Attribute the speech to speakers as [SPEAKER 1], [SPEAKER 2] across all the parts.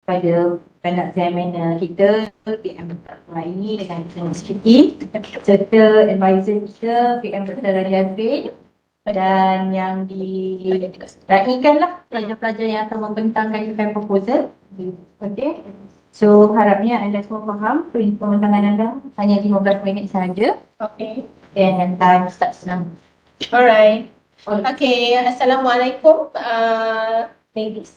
[SPEAKER 1] pada examiner kita, PM ini dengan Siti, serta advisor kita, PM Dr. Rajazrin, dan yang diraikanlah pelajar-pelajar yang akan membentangkan event proposal. Okay. So harapnya anda semua faham pembentangan anda hanya 15 minit sahaja.
[SPEAKER 2] Okay.
[SPEAKER 1] And time starts now.
[SPEAKER 2] Alright. Okay. Assalamualaikum. Ladies.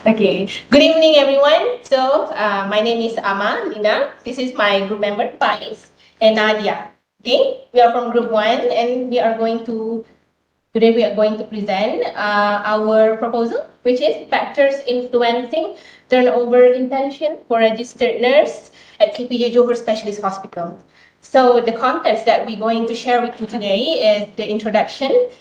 [SPEAKER 2] Okay. Good evening, everyone. So, my name is Lina. This is my group member, Faiz and Nadia. Okay. We are from Group 1, and today we are going to present our proposal, which is factors influencing turnover intention for registered nurse at KPJ Johor Specialist Hospital. So the contents that we're going to share with you today is the introduction,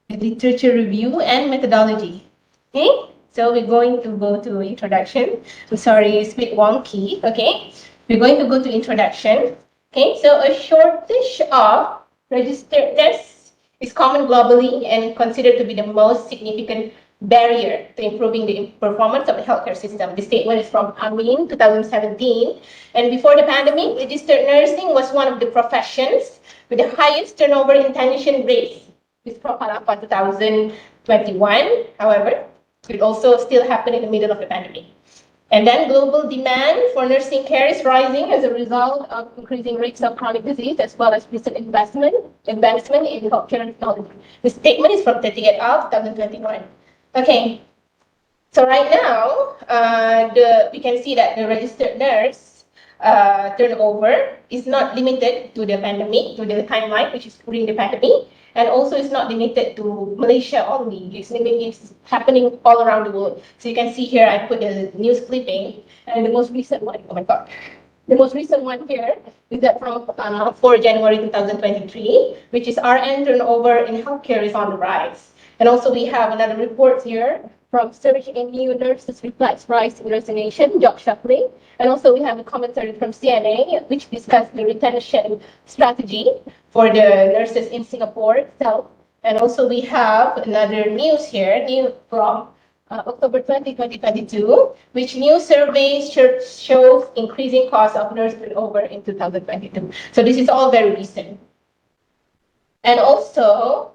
[SPEAKER 2] the literature review, and methodology. Okay, so we're going to go to introduction. I'm sorry, it's a bit wonky. Okay, we're going to go to introduction. Okay, so a shortage of registered nurse is common globally and considered to be the most significant barrier to improving the performance of the healthcare system. The statement is from Amin, 2017. And before the pandemic, registered nursing was one of the professions with the highest turnover intention rates. This profile up for 2021. However, it also still happened in the middle of the pandemic. And then global demand for nursing care is rising as a result of increasing rates of chronic disease as well as recent advancement in healthcare technology. The statement is from 30th of 2021. Okay, so right now, we can see that the registered nurse turnover is not limited to the pandemic, to the timeline, which is during the pandemic. And also it's not limited to Malaysia only. It's happening all around the world. So you can see here, I put the news clipping, and the most recent one, oh my God. The most recent one here is that from 4 January 2023, which is RN turnover in healthcare is on the rise. And also we have another report here from Surge in New Nurses Reflects Rise in Resignation, job shuffling. And also we have a commentary from CNA, which discussed the retention strategy for the nurses in Singapore itself. And also we have another news here, new from October 20, 2022, which new surveys shows increasing cost of nurse turnover in 2022. So this is all very recent. And also,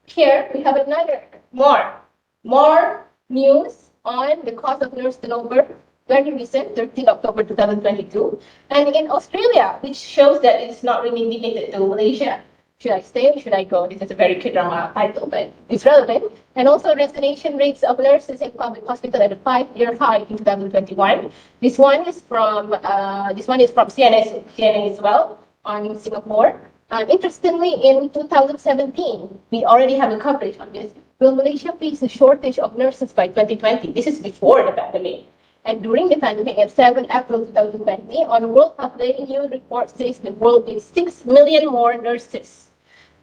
[SPEAKER 2] here we have another more news on the cost of nurse turnover, very recent, 13 October 2022. And in Australia, which shows that it's not really limited to Malaysia. Should I stay or should I go? This is a very K-drama title, but it's relevant. And also resignation rates of nurses in public hospital at a 5-year high in 2021. This one is from CNA as well on Singapore. Interestingly, in 2017, we already have a coverage on this. Will Malaysia face a shortage of nurses by 2020? This is before the pandemic. And during the pandemic, at 7 April 2020, on World Health Day, a new report says the world needs 6 million more nurses.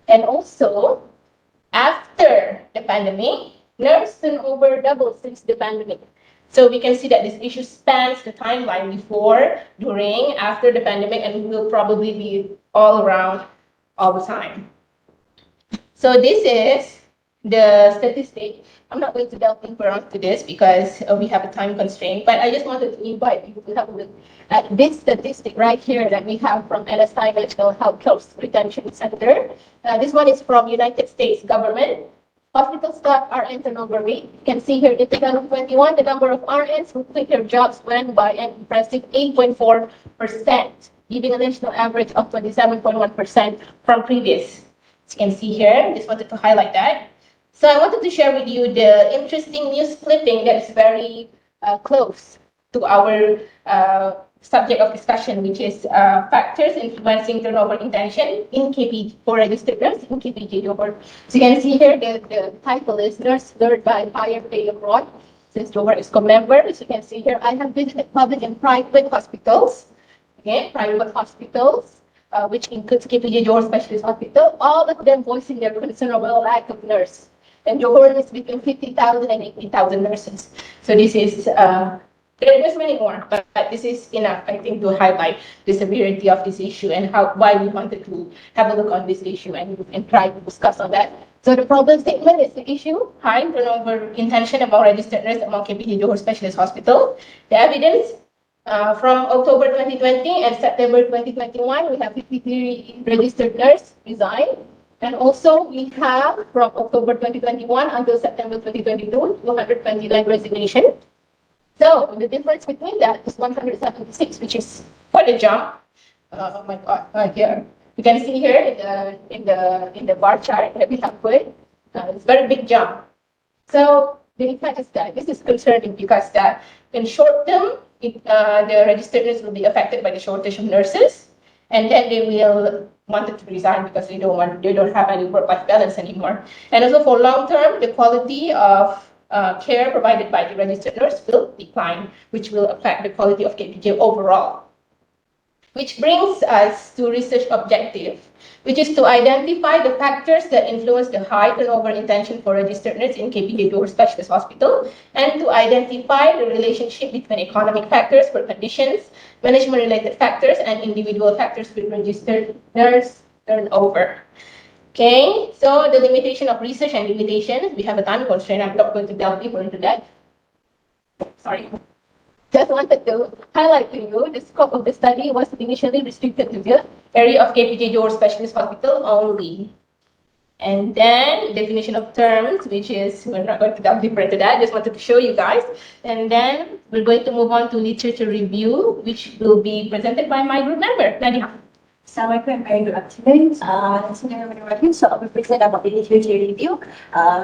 [SPEAKER 2] And also, after the pandemic, nurse turnover doubled since the pandemic. So we can see that this issue spans the timeline before, during, after the pandemic, and will probably be all around all the time. So this is the statistic. I'm not going to delve deeper onto this because we have a time constraint, but I just wanted to invite you to have a look at this statistic right here that we have from NSI National Healthcare Retention Center. This one is from United States government. Hospital staff RN turnover rate. You can see here in 2021, the number of RNs who quit their jobs went by an impressive 8.4%, giving a national average of 27.1% from previous. As you can see here, just wanted to highlight that. So I wanted to share with you the interesting news clipping that is very close to our subject of discussion, which is factors influencing turnover intention in KPJ for registered nurse in KPJ Johor. So you can see here the title is Nurse Lured by Higher Pay Abroad. Since Johor is a member, as you can see here, I have visited public and private hospitals. Okay, private hospitals, which includes KPJ Johor Specialist Hospital, all of them voicing their concern about a lack of nurse. And Johor is between 50,000 and 80,000 nurses. So this is There's many more, but this is enough, I think, to highlight the severity of this issue and why we wanted to have a look on this issue and try to discuss on that. So the problem statement is the issue: high turnover intention among registered nurses among KPJ Johor Specialist Hospital. The evidence from October 2020 and September 2021, we have 53 registered nurses resign. And also we have from October 2021 until September 2022, 229 resignation. So the difference between that is 176, which is quite a jump. Oh my God! Here you can see here in the bar chart that we have put. It's a very big jump. So the impact is that this is concerning because that in short term, the registered nurses will be affected by the shortage of nurses, and then they will wanted to resign because they don't have any work-life balance anymore. And also for long term, the quality of care provided by the registered nurse will decline, which will affect the quality of KPJ overall. Which brings us to research objective, which is to identify the factors that influence the high turnover intention for registered nurses in KPJ Johor Specialist Hospital, and to identify the relationship between economic factors, work conditions, management-related factors, and individual factors with registered nurse turnover. Okay, so the limitation of research and limitation, we have a time constraint. I'm not going to delve deeper into that. Sorry. Just wanted to highlight to you the scope of the study was initially restricted to the area of KPJ Johor Specialist Hospital only. And then definition of terms, which is, we're not going to delve deeper into that, just wanted to show you guys. And then we're going to move on to literature review, which will be presented by my group member, Nadia.
[SPEAKER 1] Assalamualaikum and very good afternoon. So I will present about the literature review.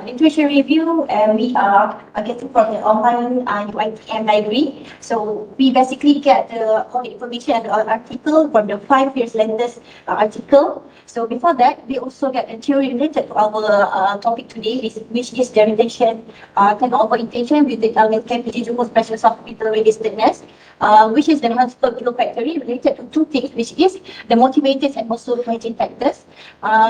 [SPEAKER 1] Literature review, we are getting from the online UITM library. So we basically get all the information and article from the 5 years latest article. So before that, we also get a theory related to our topic today, which is the relation turnover intention with the KPJ Johor Specialist Hospital registered nurse, which is the multiple kilo factory related to two things, which is the motivators and also hygiene factors.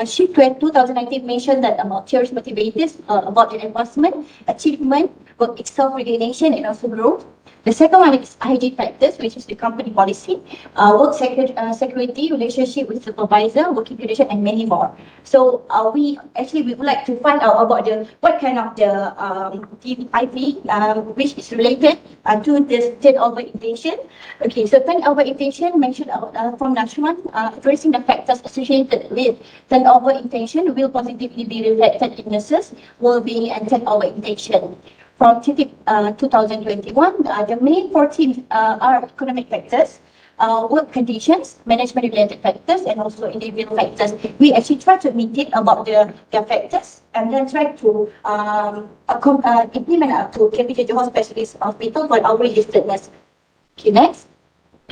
[SPEAKER 1] Sheet 2019 mentioned that about theory motivators, about the advancement, achievement, work itself regulation, and also growth. The second one is hygiene factors, which is the company policy, work security, relationship with supervisor, working condition, and many more. So we would like to find out about what kind of the TIP which is related to this turnover intention. Okay, so turnover intention mentioned from Nashwan, addressing the factors associated with turnover intention will positively be reflected in nurses, well-being, and turnover intention. From 2021, the main 14 are economic factors, work conditions, management-related factors, and also individual factors. We actually try to mitigate about the factors and then try to implement to KPJ Johor Specialist Hospital for our registered nurse. Okay, next.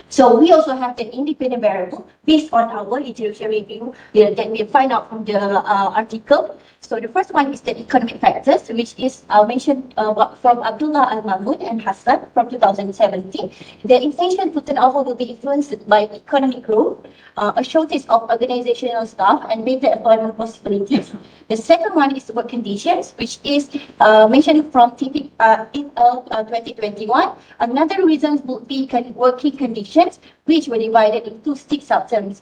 [SPEAKER 1] So we also have the independent variable based on our literature review that we find out from the article. So the first one is the economic factors, which is mentioned from Abdullah Al-Mahmoud and Hassan from 2017. The intention to turnover will be influenced by economic growth, a shortage of organizational staff, and better employment possibilities. The second one is work conditions, which is mentioned from TP in 2021. Another reason would be working conditions, which were divided into 6 subterms.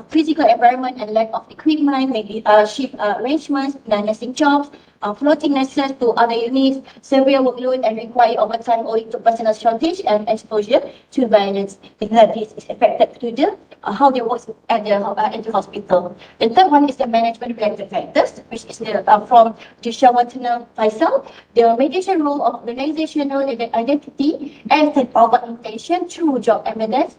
[SPEAKER 1] Physical environment and lack of equipment, maybe shift arrangements, non-nursing jobs, floating nurses to other units, severe workload and require overtime owing to personal shortage and exposure to violence. That is affected to the how they work at the hospital. The third one is the management-related factors, which is from Jishawatana Faisal. The mediation role of organizational identity and turnover intention through job evidence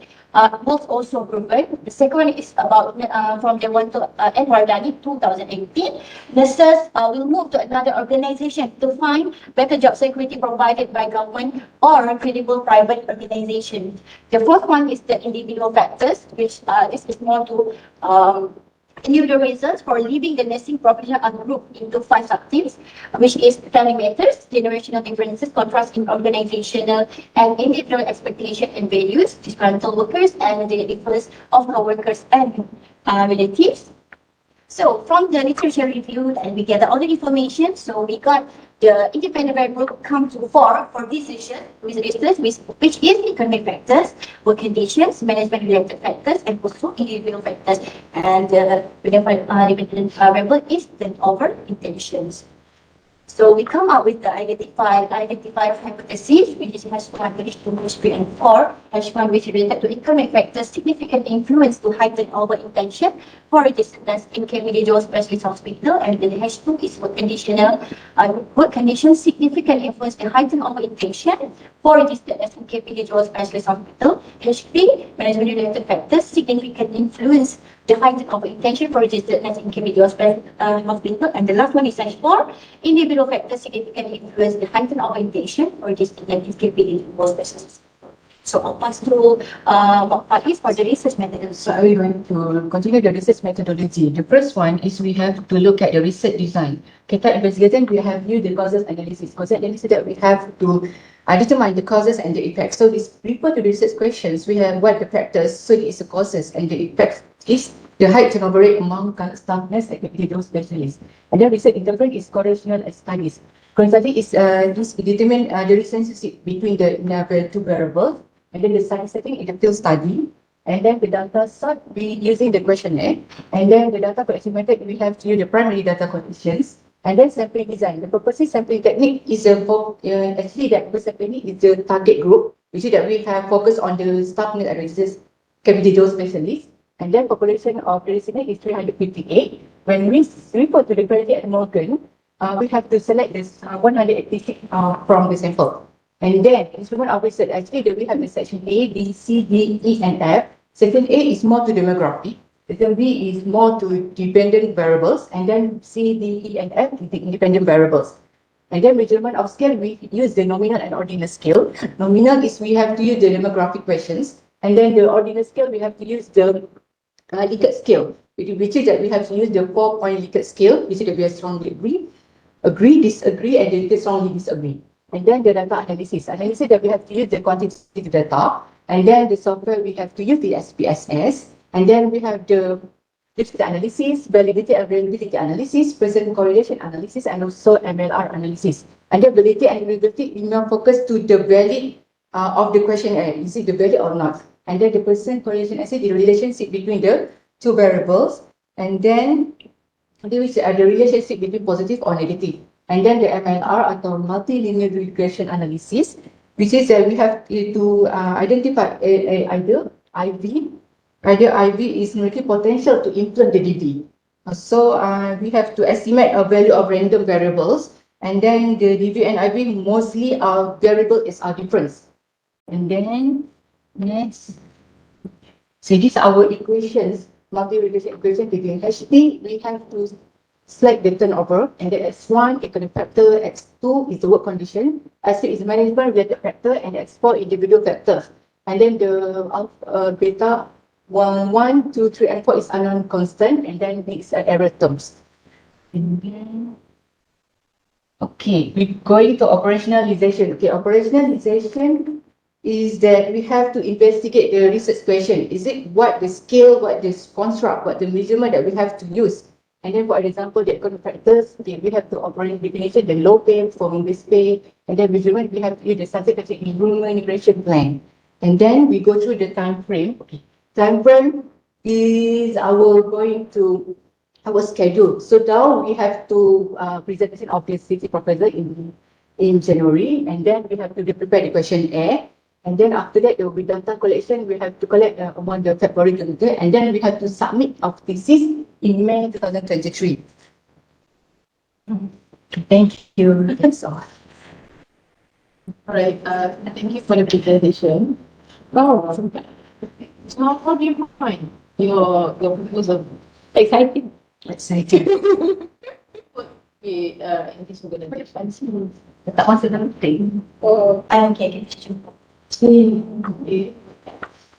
[SPEAKER 1] was also proven. The second one is about from the one to Enwardani 2018. Nurses will move to another organization to find better job security provided by government or credible private organization. The fourth one is the individual factors, which this is more to individual reasons for leaving the nursing profession are grouped into 5 subteams, which is family matters, generational differences, contrast in organizational and individual expectation and values, disgruntled workers, and the influence of co-workers and relatives. So from the literature review, and we gather all the information. So we got the independent variable come to fore for decision with research, which is economic factors, work conditions, management-related factors, and also individual factors. And the dependent variable is turnover intentions. So we come up with the identified hypothesis, which is H1, H2, H3, and 4. H1, which is related to economic factors, significant influence to heighten our intention for registered individual specialist hospital, and then H2 is work conditions, significant influence to heighten our intention for registered as individual specialist hospital. H3, management related factors, significant influence to heighten our intention for registered as individual hospital, and the last one is H4, individual factors, significant influence to heighten our intention for registered as individual specialist. So I'll pass through what part is for the research methodology.
[SPEAKER 3] So we're going to continue the research methodology. The first one is we have to look at the research design. Okay, type investigation, we have used the causes analysis. Causes analysis that we have to determine the causes and the effects. So this refer to the research questions. We have what the factors, so it's the causes, and the effects is the high turnover rate among staff nurse and individual specialists. And then research interval is correlational studies. Correlational is this determine the relationship between the two variables. And then the study setting in the field study, and then the data sort we using the questionnaire, and then the data collection method we have to use the primary data conditions, and then sampling design. The purpose sampling technique is actually that sampling is the target group, which is that we have focused on the staff nurse and registered individual specialists, and then population of the listener is 358. When we report to the quality at Morgan, we have to select this 186 from the sample. And then, instrument of research, actually, we have the section A, B, C, D, E, and F. Section A is more to demographic. Section B is more to dependent variables. And then C, D, E, and F is the independent variables. And then measurement of scale, we use the nominal and ordinal scale. Nominal is we have to use the demographic questions. And then the ordinal scale, we have to use the Likert scale, which is that we have to use the 4-point Likert scale, which is that we are strongly agree, disagree, and then strongly disagree. And then the data analysis that we have to use the quantitative data, and then the software we have to use the SPSS, and then we have the analysis, validity and reliability analysis, present correlation analysis, and also MLR analysis. And the validity and reliability is now focused to the valid of the questionnaire, is it the valid or not? And then the present correlation analysis, the relationship between the two variables, and then the relationship between positive or negative. And then the MLR atau multilinear regression analysis, which is that we have to identify either IV is really potential to influence the DV. So we have to estimate a value of random variables, and then the DV and IV mostly our variable is our difference. And then next, so these are our equations, multi-regression equation between HT. We have to select the turnover, and then X1 economic factor, X2 is the work condition, X3 is management related factor, and X4 individual factors. And then the beta 1, 2, 3, and 4 is unknown constant, and then mixed error terms. And then, okay, we're going to operationalization. Okay, operationalization is that we have to investigate the research question. Is it what the scale, what the construct, what the measurement that we have to use? And then, for example, the economic factors, okay, we have to operate definition, the low pay, performance pay, and then measurement, we have to use the scientific remuneration plan. And then we go through the time frame. Okay. Time frame is our schedule. So now we have to presentation of the city proposal in January, and then we have to prepare the questionnaire. And then after that, there will be data collection. We have to collect among the February 23, and then we have to submit our thesis in May 2023. Thank you. That's all.
[SPEAKER 2] All right. Thank you for the presentation. Wow. So how do you find your proposal? Exciting.
[SPEAKER 3] Excited.
[SPEAKER 2] In this organization.
[SPEAKER 1] Tak masa dalam thing.
[SPEAKER 2] Oh,
[SPEAKER 1] Okay.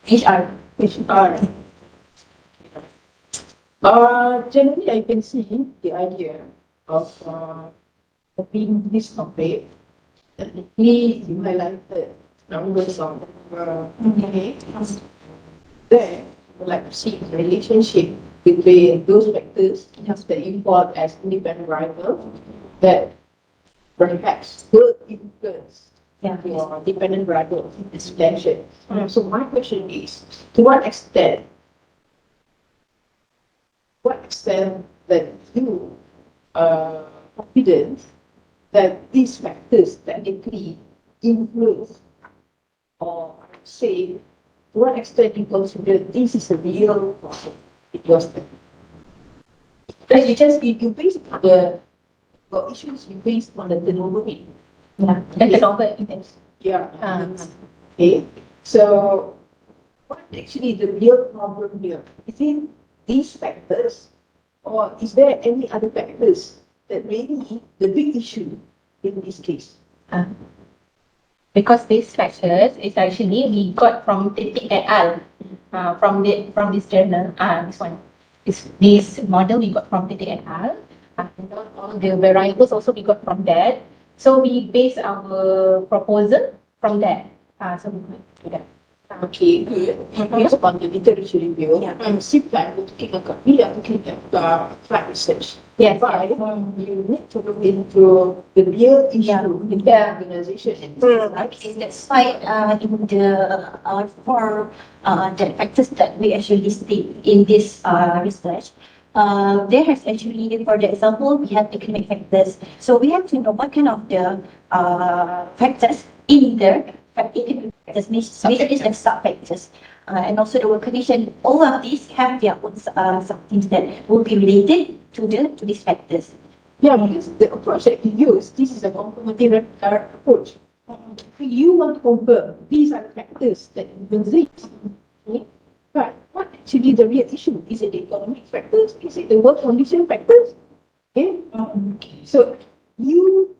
[SPEAKER 2] HR. Generally, I can see the idea of being this topic. You highlighted numbers of there, like to see the relationship between those factors that import as independent variables that
[SPEAKER 3] perhaps will influence
[SPEAKER 1] Yeah.
[SPEAKER 3] your dependent variable expansion. So my question is, to what extent that you are confident that these factors technically influence, or say, to what extent you consider this is a real problem in your study? Like you based on the issues you based on the turnover rate.
[SPEAKER 1] Yeah.
[SPEAKER 2] The turnover index.
[SPEAKER 3] Yeah. Okay. So what actually the real problem here? Is it these factors, or is there any other factors that really the big issue in this case?
[SPEAKER 2] Because these factors is actually we got from Titik et al. From this journal. This one. This model we got from Titik et al. And all the variables also we got from that. So we base our proposal from that. So we do that.
[SPEAKER 3] Okay, good. Based on the literature review, and same time we are looking at flat research.
[SPEAKER 2] Yes.
[SPEAKER 3] But you need to look into the real issue in the organization.
[SPEAKER 1] Okay, that's why in the for the factors that we actually state in this research, there has actually, for the example, we have economic factors. So we have to know what kind of the factors in there, economic factors, which is the sub factors. And also the work condition. All of these have their own things that will be related to these factors.
[SPEAKER 3] Yeah, because the approach that you use, this is a confirmative approach. You want to confirm these are the factors that influence this. Okay? But what actually the real issue? Is it the economic factors? Is it the work condition factors? Okay? So you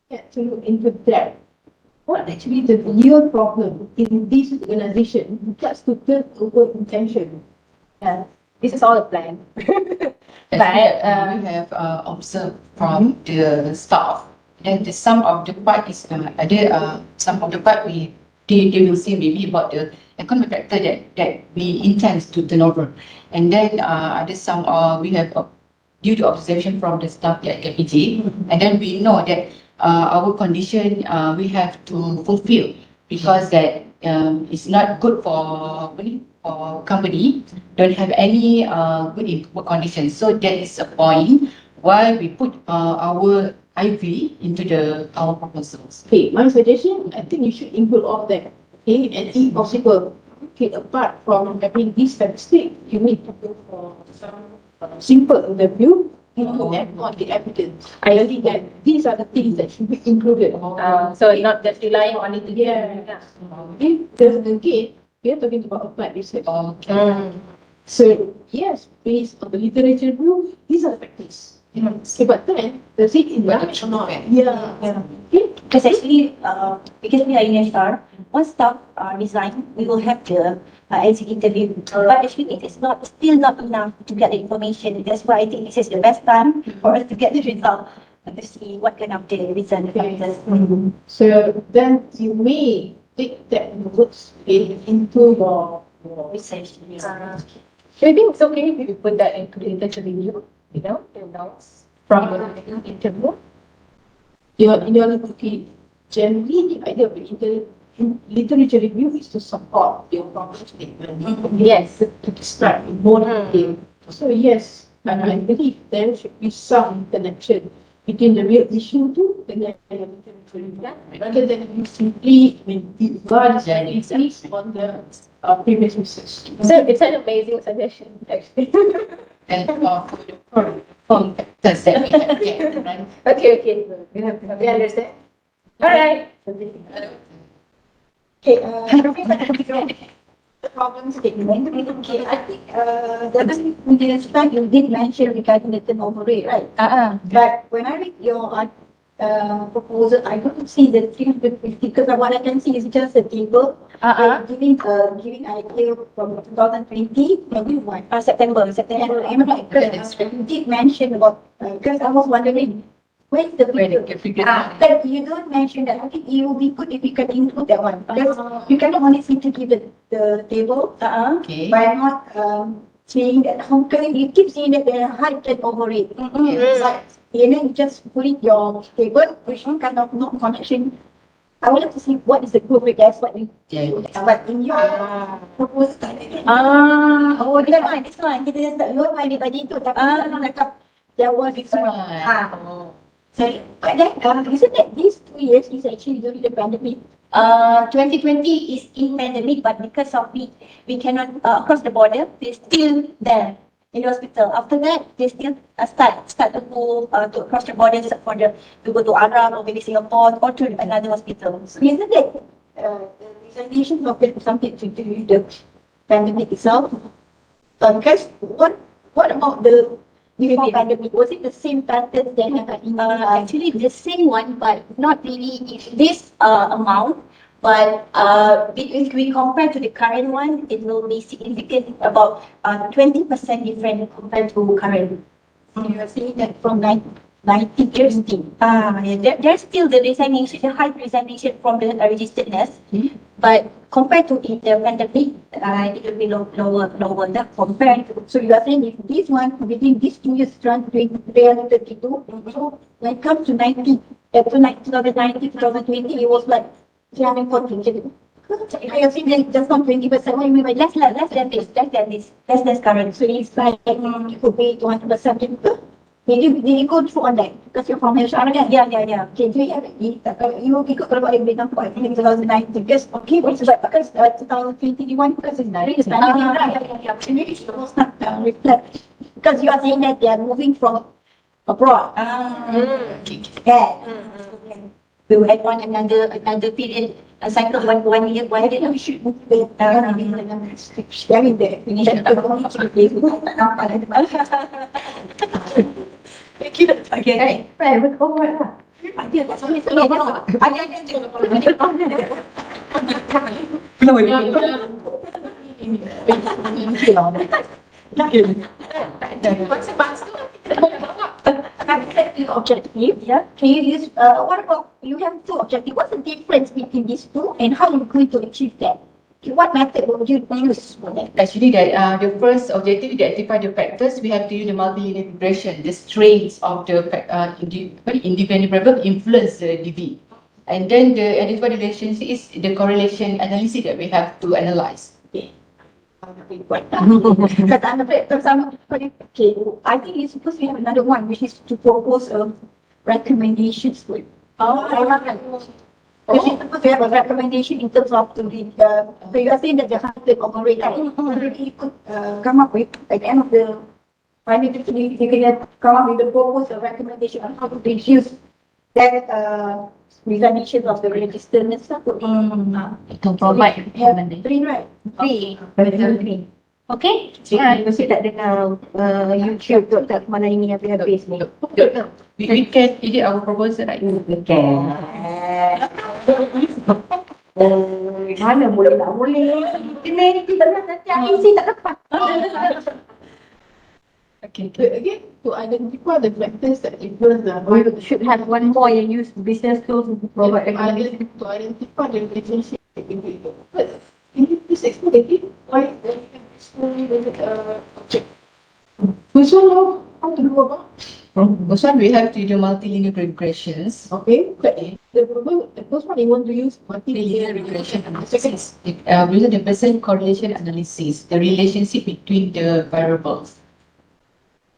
[SPEAKER 3] get to look into that. What actually the real problem in this organization just to turnover intention?
[SPEAKER 2] This is all a plan.
[SPEAKER 3] We have observed from the staff that some of the part is some of the part they will say maybe about the economic factor that we intend to turn over, and then some we have due to observation from the staff at KPG, and then we know that our condition we have to fulfill because that it's not good for company don't have any good work conditions. So that is a point why we put our IV into our proposals. Okay, my suggestion, I think you should include all of that. Okay, and if possible, okay, apart from having this statistic, you need to go for some simple interview and on the evidence. I think that these are the things that should be included.
[SPEAKER 2] So not just relying on it.
[SPEAKER 3] Okay, because again, we are talking about applied research. So yes, based on the literature review, these are the factors. Okay, but then does it enlarge or not? Yeah. Okay.
[SPEAKER 1] Because actually, because we are in HR, once staff resign, we will have the exit interview. But actually, it is still not enough to get the information. That's why I think this is the best time for us to get the result to see what kind of the reason factors.
[SPEAKER 3] So then you may take that notes into your
[SPEAKER 1] Research.
[SPEAKER 2] I think it's okay if you put that into the literature review, the notes from the interview.
[SPEAKER 3] Okay, generally the idea of the literature review is to support your problem statement.
[SPEAKER 2] Yes.
[SPEAKER 3] To describe in more detail. So yes, and I believe there should be some connection between the real issue to the literature review, rather than you simply divide the on the previous research.
[SPEAKER 2] So it's an amazing suggestion, actually.
[SPEAKER 3] And for factors that we have here, right?
[SPEAKER 2] Okay. We understand. All right.
[SPEAKER 1] Okay, the problem statement. Okay, I think the slide you did mention regarding the turnover rate, right? But when I read your proposal, I don't see the 350 because what I can see is just a table giving idea from 2020, maybe what? September. Am I right? Because you did mention about because I was wondering where's the figure? But you don't mention that. I think it will be good if you can include that one. Because you cannot only simply give the table by not saying that how can you keep saying that the high turnover rate.
[SPEAKER 4] and then you just put in your table, which one kind of no connection. I would like to see what is the group rate as what we do. But in your proposal, oh, this one, kita just tak luar bagi tu, tapi cakap there was this one. So, but then, isn't that these 2 years is actually during the pandemic? 2020 is in pandemic, but because of it, we cannot cross the border. They're still there in the hospital. After that, they still start to go to cross the border for to go to Arab or maybe Singapore or to another hospital. So isn't that the realization of it something to do with the pandemic itself? Because what about the before pandemic? Was it the same pattern that happened in actually the same one, but not really this amount? But if we compare to the current one, it will be significant, about 20% different compared to current. You are saying that from 90 years still. There's still the resignation, the high resignation from the registered nurse. But compared to the pandemic, it will be lower that compared to. So you are saying if this one, between these 2 years, 2032, so when it comes to 2019, 2020, it was like 340. I have seen that just not 20%, what do you mean by less than this current. So it's like it could be 200%. Did you go through on that? Because you're from HR again? Yeah. Okay, so you ikut kalau boleh beri nampak, I think 2019, because okay, but because 2021, because it's during the pandemic, right? Maybe it was not reflect. Because you are saying that they are moving from abroad. Yeah. We will add on another period, a cycle of 1 year, we should move the sharing the definition okay. Right, we'll go on. Objective, yeah. Can you use what about you have 2 objectives? What's the difference between these 2 and how you're going to achieve that? What method would you use for that?
[SPEAKER 3] Actually, the first objective to identify the factors, we have to use the multilinear regression, the strains of the independent variable influence the DV. And then the identify the relationship is the correlation analysis that we have to analyze.
[SPEAKER 4] Okay. Because I'm afraid, okay, I think you're supposed to have another one, which is to propose recommendations for it. Because you're supposed to have a recommendation in terms of to the, so you are saying that the hundred operate, you could come up with, at the end of the, you can come up with the proposal recommendation on how to reduce that resignation of the registered nurse.
[SPEAKER 3] To provide
[SPEAKER 4] Three, right? Three. Okay? Mesti tak dengar YouTube tu tak mana ini habis ni.
[SPEAKER 3] We can edit our proposal, right?
[SPEAKER 4] We can. Mana boleh tak boleh. Ini nanti tak dapat.
[SPEAKER 3] Okay.
[SPEAKER 4] Again, to identify the factors that influence the. We should have one more and use business tools to provide recommendation. To identify the relationship between the. But in this explain why object. Which one how to do about?
[SPEAKER 3] First one, we have to do multilinear regressions.
[SPEAKER 4] Okay. The first one you want to use
[SPEAKER 3] Multilinear regression analysis. We use the percent correlation analysis, the relationship between the variables.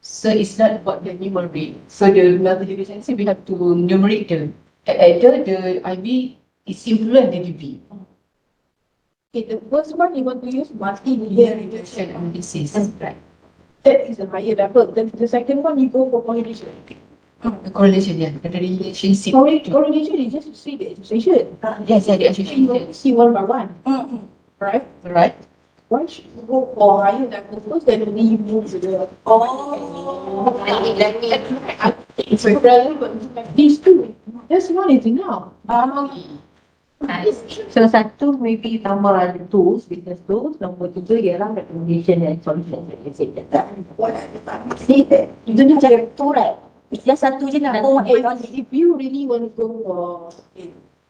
[SPEAKER 3] So it's not about the numeric. So the multilinear relationship, we have to numerate either the IB is influence the DB.
[SPEAKER 4] Okay, the first one you want to use multilinear
[SPEAKER 3] Regression analysis.
[SPEAKER 4] Right. That is a higher level. Then the second one you go for correlation.
[SPEAKER 3] The correlation, yeah, the relationship.
[SPEAKER 4] Correlation is just to see the association.
[SPEAKER 3] Yes, the association.
[SPEAKER 4] You see one by one. Right?
[SPEAKER 3] Right.
[SPEAKER 4] Why should you go for higher level first, then only you move to the. It's relevant. These two. That's one is enough.
[SPEAKER 1] So satu maybe tambah tools, business tools. Nombor 3 ialah recommendation and solution.
[SPEAKER 4] See that? You don't have to two, right? It's just satu je lah. If you really want to go for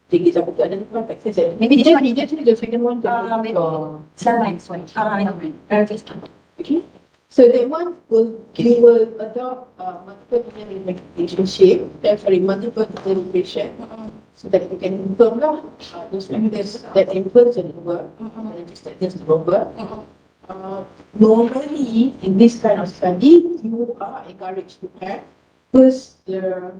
[SPEAKER 4] take it up to identify factors, maybe this one is actually the second one.
[SPEAKER 1] Next one.
[SPEAKER 4] Okay.
[SPEAKER 2] So that one you will adopt multiple relationship, multiple relation, so that you can improve lah those factors that influence the work, register this over. Normally in this kind of study, you are encouraged to have first the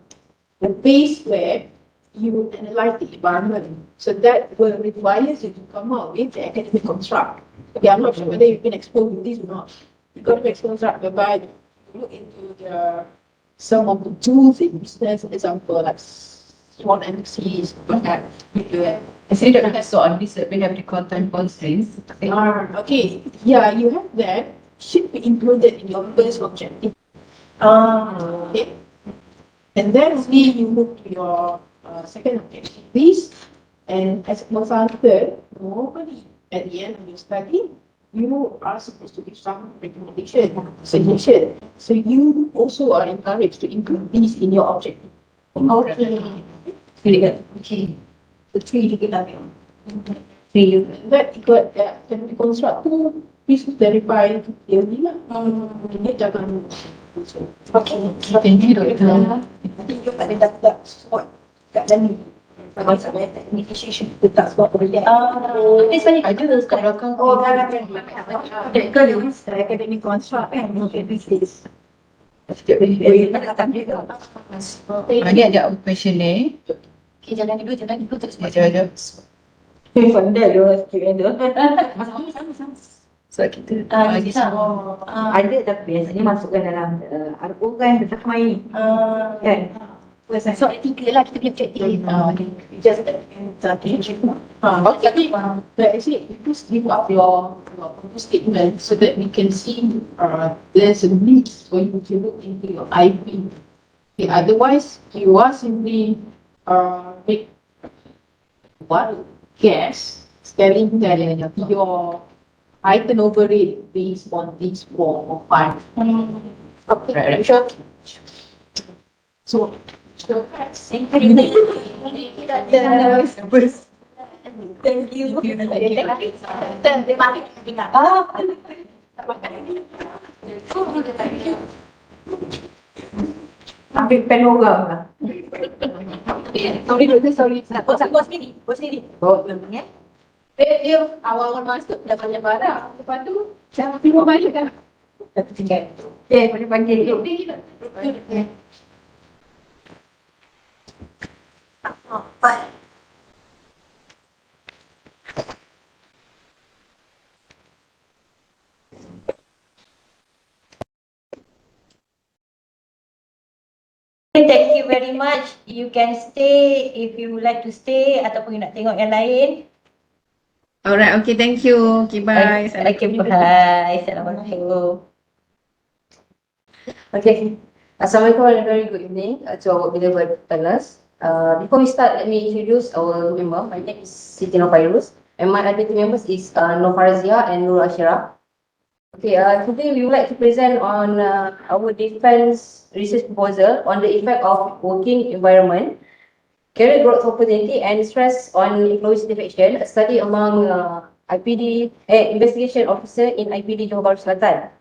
[SPEAKER 2] base where you analyze the environment. So that will require you to come up with the academic construct. Okay, I'm not sure whether you've been exposed to this or not. Economic construct whereby you look into some of the tools in business, for example, like small MCs, perhaps.
[SPEAKER 3] Actually, Dr. So on this, we have the content constraints.
[SPEAKER 2] Okay, yeah, you have that. Should be included in your first objective. Okay. And then only you move to your second objective, please. And as a consultant, normally at the end of your study, you are supposed to give some recommendation, suggestion. So you also are encouraged to include these in your objective.
[SPEAKER 1] Okay. Very good. Okay. The three juga lah. Three.
[SPEAKER 2] That ikut can be construct tu, please verify clearly lah. Dia jangan.
[SPEAKER 4] Okay.
[SPEAKER 3] Thank you, Dr.
[SPEAKER 4] Nanti you tak ada tak spot kat dalam ni. Kalau sampai technification kita tak spot boleh.
[SPEAKER 1] This one
[SPEAKER 3] Ada kat belakang.
[SPEAKER 4] Oh, dalam academic construct kan, this is.
[SPEAKER 3] Ini ada questionnaire.
[SPEAKER 4] Okay, jalan dulu terus.
[SPEAKER 3] Macam-macam.
[SPEAKER 1] Pandai dia sikit tu.
[SPEAKER 4] Sama.
[SPEAKER 3] Sebab kita bagi
[SPEAKER 1] Sama. Ada tapi biasanya masukkan dalam RO kan tetap main. Kan?
[SPEAKER 4] So, ada tiga lah kita punya objektif. Just
[SPEAKER 2] Tapi actually, you just give up your statement so that we can see there's a need for you to look into your IP. Okay, otherwise, you are simply make one guess, telling that your high turnover rate based on these 4 or 5. Okay,
[SPEAKER 3] Right.
[SPEAKER 2] sure. So
[SPEAKER 4] thank you.
[SPEAKER 1] Ambil pen orang lah.
[SPEAKER 4] Sorry. Buat sendiri.
[SPEAKER 1] Oh, ya.
[SPEAKER 2] dia awal-awal masuk dah banyak barang. Lepas tu, saya tengok balik kan.
[SPEAKER 1] Dah tinggal. Okay, boleh panggil dulu. Thank you very much. You can stay if you would like to stay ataupun you nak tengok yang lain.
[SPEAKER 3] Alright, okay, thank you. Okay, bye.
[SPEAKER 1] Okay, bye. Assalamualaikum. Okay. Assalamualaikum and a very good evening to our beloved panelists. Before we start, let me introduce our member. My name is Siti Nofairuz and my other two members is Nofarzia and Nur Ashira. Okay, today we would like to present on our defense research proposal on the effect of working environment, career growth opportunity and stress on employee satisfaction, a study among investigation officer in IPD Johor Bahru Selatan.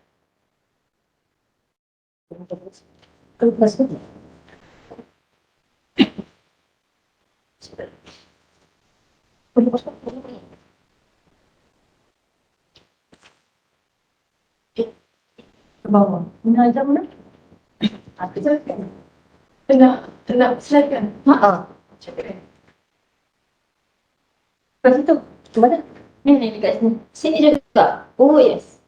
[SPEAKER 1] Bawah. Mengajar mana?
[SPEAKER 2] Tenang, silakan.
[SPEAKER 1] Silakan. Kat situ. Mana? Ni dekat sini. Sini juga. Oh yes.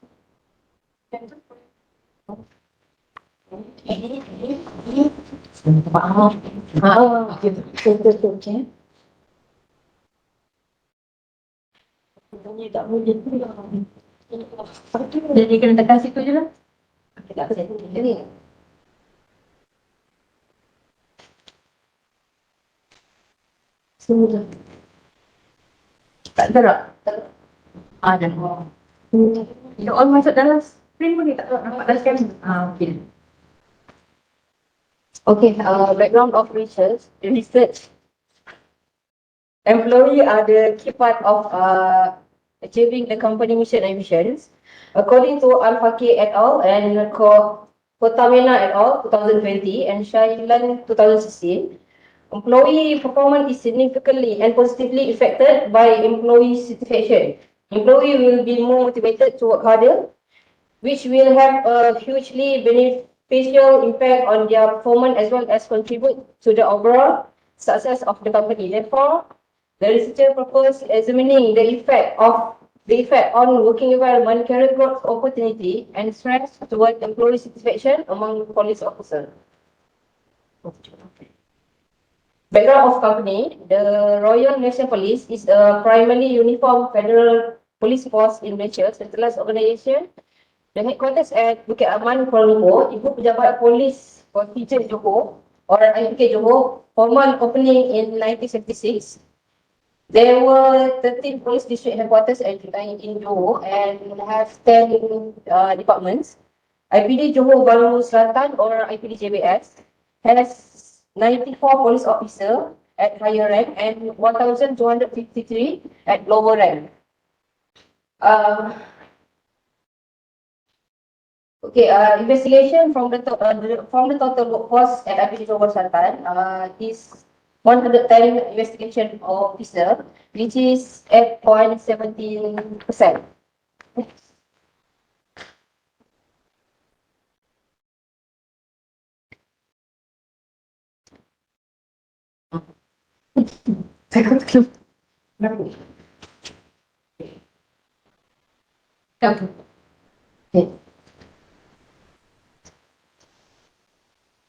[SPEAKER 1] Maaf. Betul. Tak boleh. Jadi kena tekan situ je lah. Tak boleh. Sudah. Tak gerak. Ada. Dia all masuk dalam screen pun dia tak nampak dalam screen. Okay. Okay, background of research. Employee are the key part of achieving the company mission and visions.
[SPEAKER 5] According to Al-Fakir et al. And Kotamena et al. 2020 and Shailan 2016, employee performance is significantly and positively affected by employee satisfaction. Employee will be more motivated to work harder, which will have a hugely beneficial impact on their performance as well as contribute to the overall success of the company. Therefore, the researcher proposed examining the effect on working environment, career growth opportunity, and stress toward employee satisfaction among police officers. Background of company: the Royal National Police is a primarily uniform federal police force in Malaysia, centralized organisation. The headquarters at Bukit Aman, Kuala Lumpur. Ibu Pejabat Polis Contingent Johor or IPK Johor, formal opening in 1976. There were 13 police district headquarters in Johor and have 10 departments. IPD Johor Bahru Selatan or IPD-JBS has 94 police officers at higher rank and 1,253 at lower rank. Investigation from the total workforce at IPD Johor Selatan is 110 investigation officer, which is 8.17%.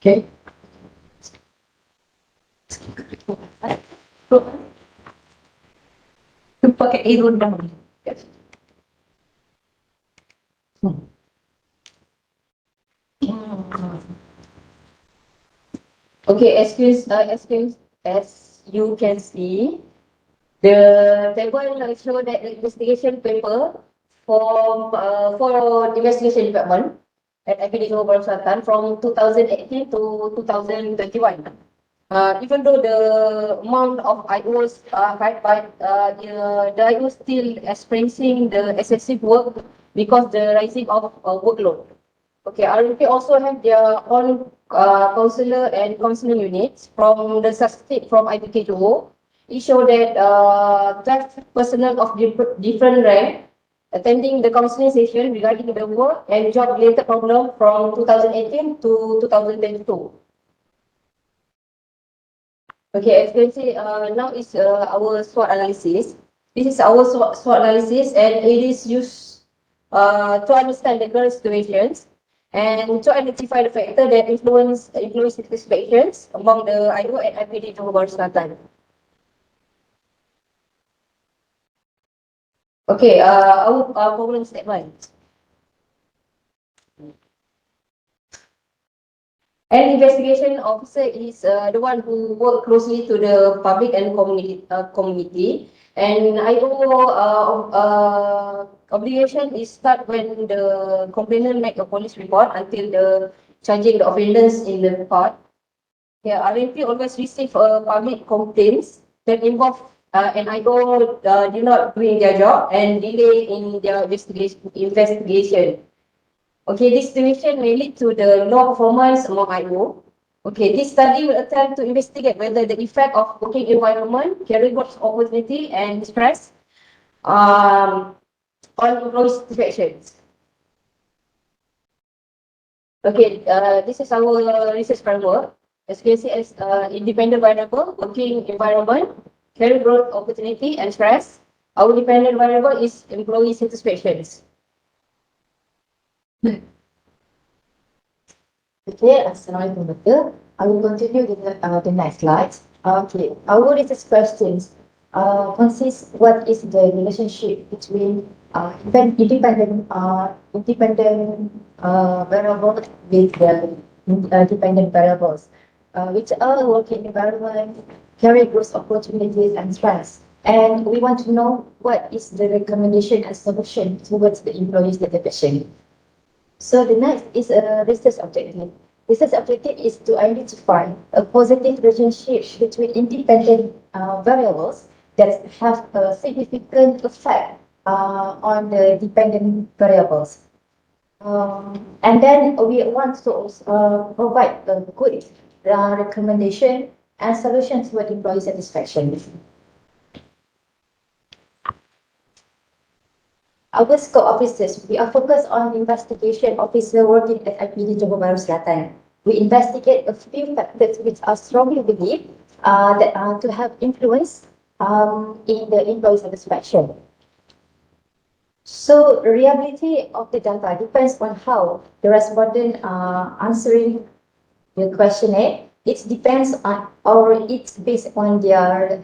[SPEAKER 3] Okay.
[SPEAKER 1] Tu pakai Aeron dah.
[SPEAKER 5] Okay, as you can see, the table show that the investigation paper for investigation department at IPD Johor Bahru Selatan from 2018 to 2021. Even though the amount of IOs high, but the IO still experiencing the excessive work because the rising of workload. Okay, RMP also have their own counselor and counseling units from the statistic from IPK Johor. It show that 12 personnel of different rank attending the counseling session regarding the work and job related problem from 2018 to 2022. Okay, as you can see, now is our SWOT analysis. This is our SWOT analysis, and it is used to understand the current situations and to identify the factor that influence employee satisfactions among the IO and IPD Johor Bahru Selatan. Okay, our problem statement. An investigation officer is the one who work closely to the public and community. And IO obligation is start when the complainant make a police report until the charging the offenders in the court. Yeah, RMP always receive public complaints that involve an IO do not doing their job and delay in their investigation. Okay, this situation may lead to the low performance among IO. Okay, this study will attempt to investigate whether the effect of working environment, career growth opportunity, and stress on employee satisfactions. Okay, this is our research framework. As you can see, as independent variable, working environment, career growth opportunity, and stress. Our dependent variable is employee satisfactions.
[SPEAKER 4] Okay, Assalamualaikum warahmatullahi. I will continue with the next slide. Okay, our research questions consists what is the relationship between independent variables with the dependent variables, which are working environment, career growth opportunities, and stress. And we want to know what is the recommendation and solution towards the employee satisfaction. So the next is a research objective. Research objective is to identify a positive relationship between independent variables that have a significant effect on the dependent variables. And then we want to provide a good recommendation and solutions for employee satisfaction. Our scope officers, we are focused on investigation officer working at IPD Johor Bahru Selatan. We investigate a few factors which are strongly believed that are to have influence in the employee satisfaction. So, reliability of the data depends on how the respondent answering the questionnaire. It depends on, or it's based on their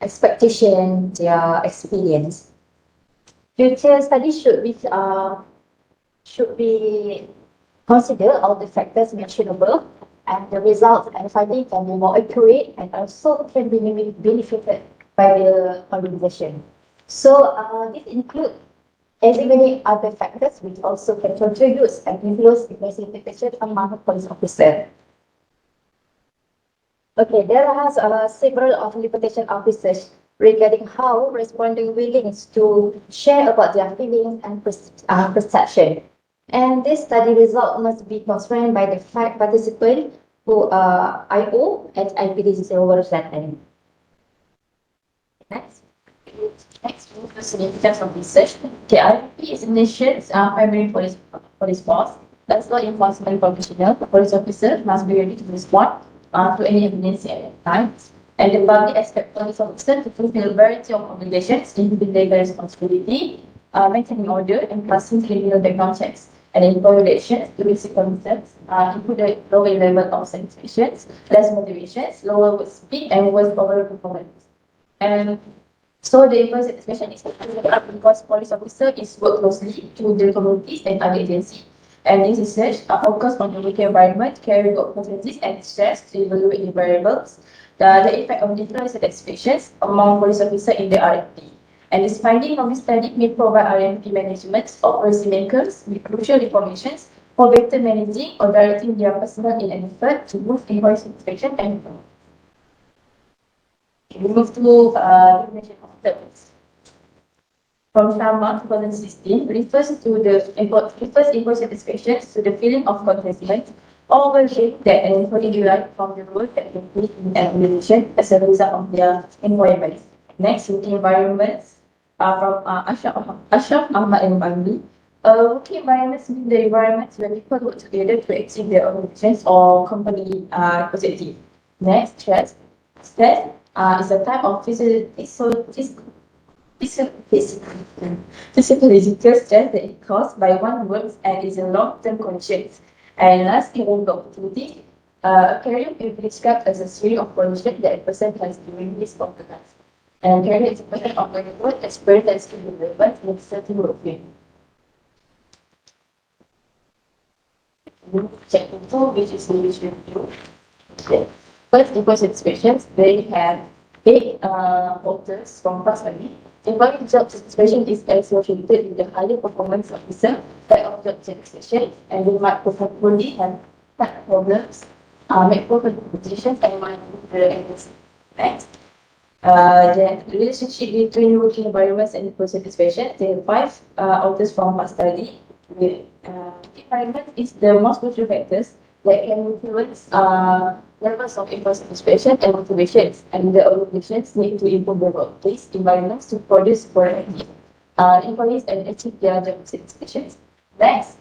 [SPEAKER 4] expectation, their experience. Future studies should be consider all the factors mentioned above, and the results and findings can be more accurate and also can be benefited by the organization. So this includes examining other factors which also can contribute and influence the classification among police officers. Okay, there are several of interpretation officers regarding how responding willingness to share about their feelings and perception. And this study result must be constrained by the 5 participants who are IO at IPD Johor Bahru Selatan. Next, the significance of research. The IP is the nation's primary police force. That's law enforcement professional. The police officer must be ready to respond to any emergency at any time. And the public expect police officer to fulfill a variety of obligations, including legal responsibility, maintaining order, and passing criminal background checks. And employee relations, to basic concerns, include the lower level of satisfactions, less motivations, lower work speed, and worse overall performance. And so the employee satisfaction is up because police officer is work closely to the communities and other agencies. And this research are focused on the working environment, caring opportunities, and stress to evaluate the variables, the effect of employee satisfactions among police officers in the RFP. And this finding from this study may provide RMP management or policy makers with crucial information for better managing or directing their personnel in an effort to boost employee satisfaction and growth. We move to definition of terms. From SAMA 2016 refers to the employee satisfaction to the feeling of contentment or well-being that an employee derives from the role that they play in an organization as a result of their employment. Next, working environments from Ashraf Ahmad and Bambi. Working environments mean the environments where people work together to achieve their organizations or company objective. Next, stress. Stress is a type of physiological stress that is caused by one works and is a long-term condition. And last, involved opportunity. A career may be described as a series of conditions that a person has during his or her life. And career is a person of work experience that is relevant in a certain work field. Chapter 2, which is leadership review. First, employee satisfactions, they have 8 authors from past study. Employee job satisfaction is associated with the higher performance officer type of job satisfaction, and they might probably have problems, make poor contributions, and might be the next. The relationship between working environments and employee satisfaction, there are 5 authors from past study. The environment is the most crucial factors that can influence levels of employee satisfaction and motivations, and the organizations need to improve the workplace environments to produce productive employees and achieve their job satisfactions. Next,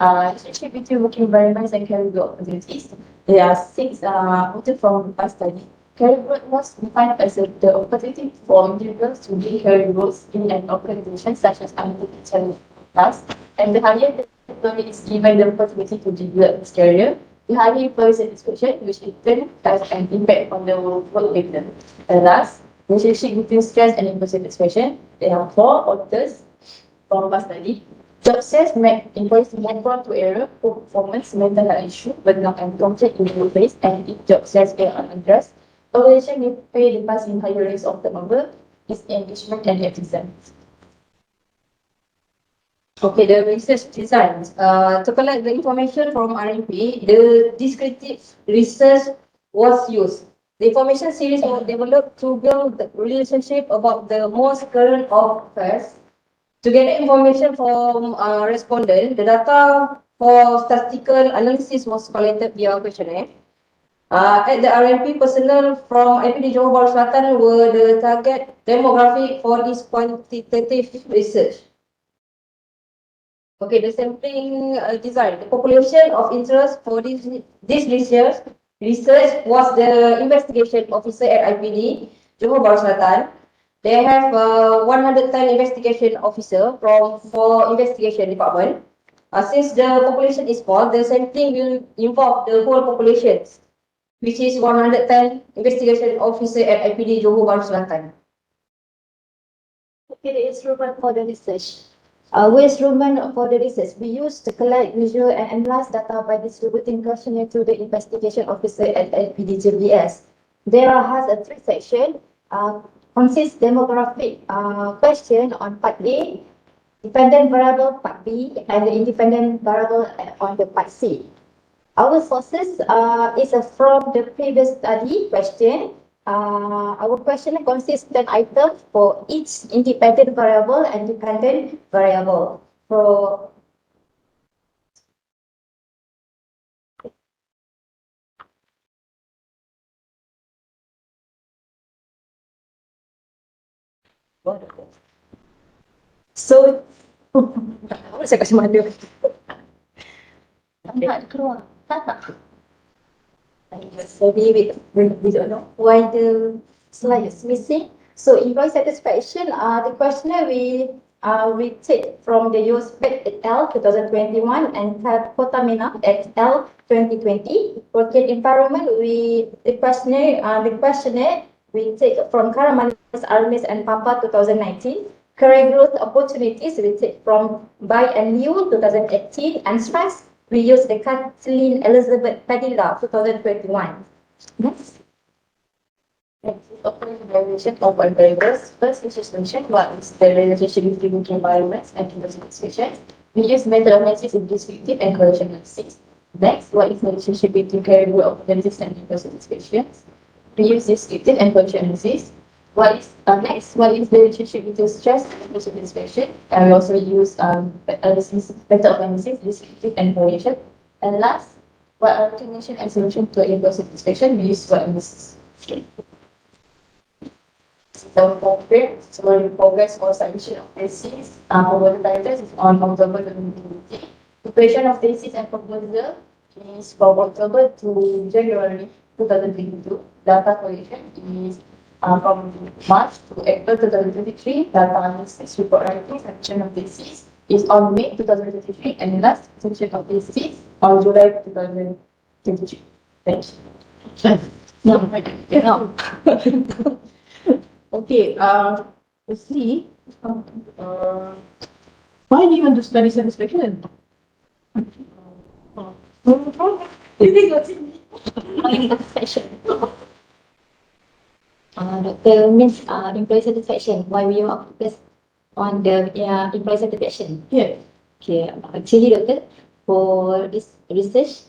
[SPEAKER 4] relationship between working environments and career growth opportunities. There are 6 authors from past study. Career growth was defined as the opportunity for individuals to gain career growth in an organization such as undertaking tasks, and the higher the employee is given the opportunity to develop his career, the higher employee satisfaction, which in turn has an impact on the work later. And last, relationship between stress and employee satisfaction. There are 4 authors from past study. Job stress make employees more prone to error, poor performance, mental health issue, burnout and conflict in the workplace, and if job stress is unaddressed, organization may pay the price in higher rates of turnover, disengagement, and absence. Okay, the research designs. To collect the information from RMP, the descriptive research was used. The information series was developed to build the relationship about the most current affairs
[SPEAKER 5] To gather information from respondent, the data for statistical analysis was collected via questionnaire. At the RMP, personnel from IPD Johor Bahru Selatan were the target demographic for this quantitative research. Okay, the sampling design. The population of interest for this research was the investigation officer at IPD Johor Bahru Selatan. They have 110 investigation officer from 4 investigation department. Since the population is small, the sampling will involve the whole population, which is 110 investigation officer at IPD Johor Bahru Selatan.
[SPEAKER 4] Okay, the instrument for the research. With instrument for the research, we use to collect, visual, and analyze data by distributing questionnaire to the investigation officer at LPDJBS. There has a 3 section. Consists demographic question on part A, dependent variable part B, and the independent variable on the part C. Our sources is from the previous study question. Our question consists 10 items for each independent variable and dependent variable. So,
[SPEAKER 5] Saya kasih mana?
[SPEAKER 4] tak keluar. Tak. So we don't know why the slide is missing. So employee satisfaction, the questionnaire we take from the USPEC et al. 2021 and Kotamina et al. 2020. Working environment, the questionnaire we take from Karamanis, Armis and Papa 2019. Career growth opportunities we take from Bai and Liu 2018 and stress we use the Kathleen Elizabeth Padilla 2021. Next.
[SPEAKER 3] Evaluation of variables. First, we just mentioned what is the relationship between environments and classification. We use method analysis in descriptive and correlation analysis. Next, what is the relationship between career growth analysis and classifications? We use descriptive and correlation analysis. Next, what is the relationship between stress and satisfaction? And we also use analysis, method of analysis, descriptive and correlation. And last, what are recognition and solution to equal satisfaction? We use what analysis. So progress for submission of thesis. Our title is on October 2020. Preparation of thesis and proposal is from October to January 2022. Data collection is from March to April 2023. Data analysis, report writing, submission of thesis is on May 2023, and last submission of thesis on July 2023. Thank you.
[SPEAKER 4] No.
[SPEAKER 3] Okay, let's see. Why do you want to study satisfaction?
[SPEAKER 4] Satisfaction. Doctor means employee satisfaction. Why we are focused on the employee satisfaction?
[SPEAKER 3] Yes.
[SPEAKER 4] Okay, actually, doctor, for this research,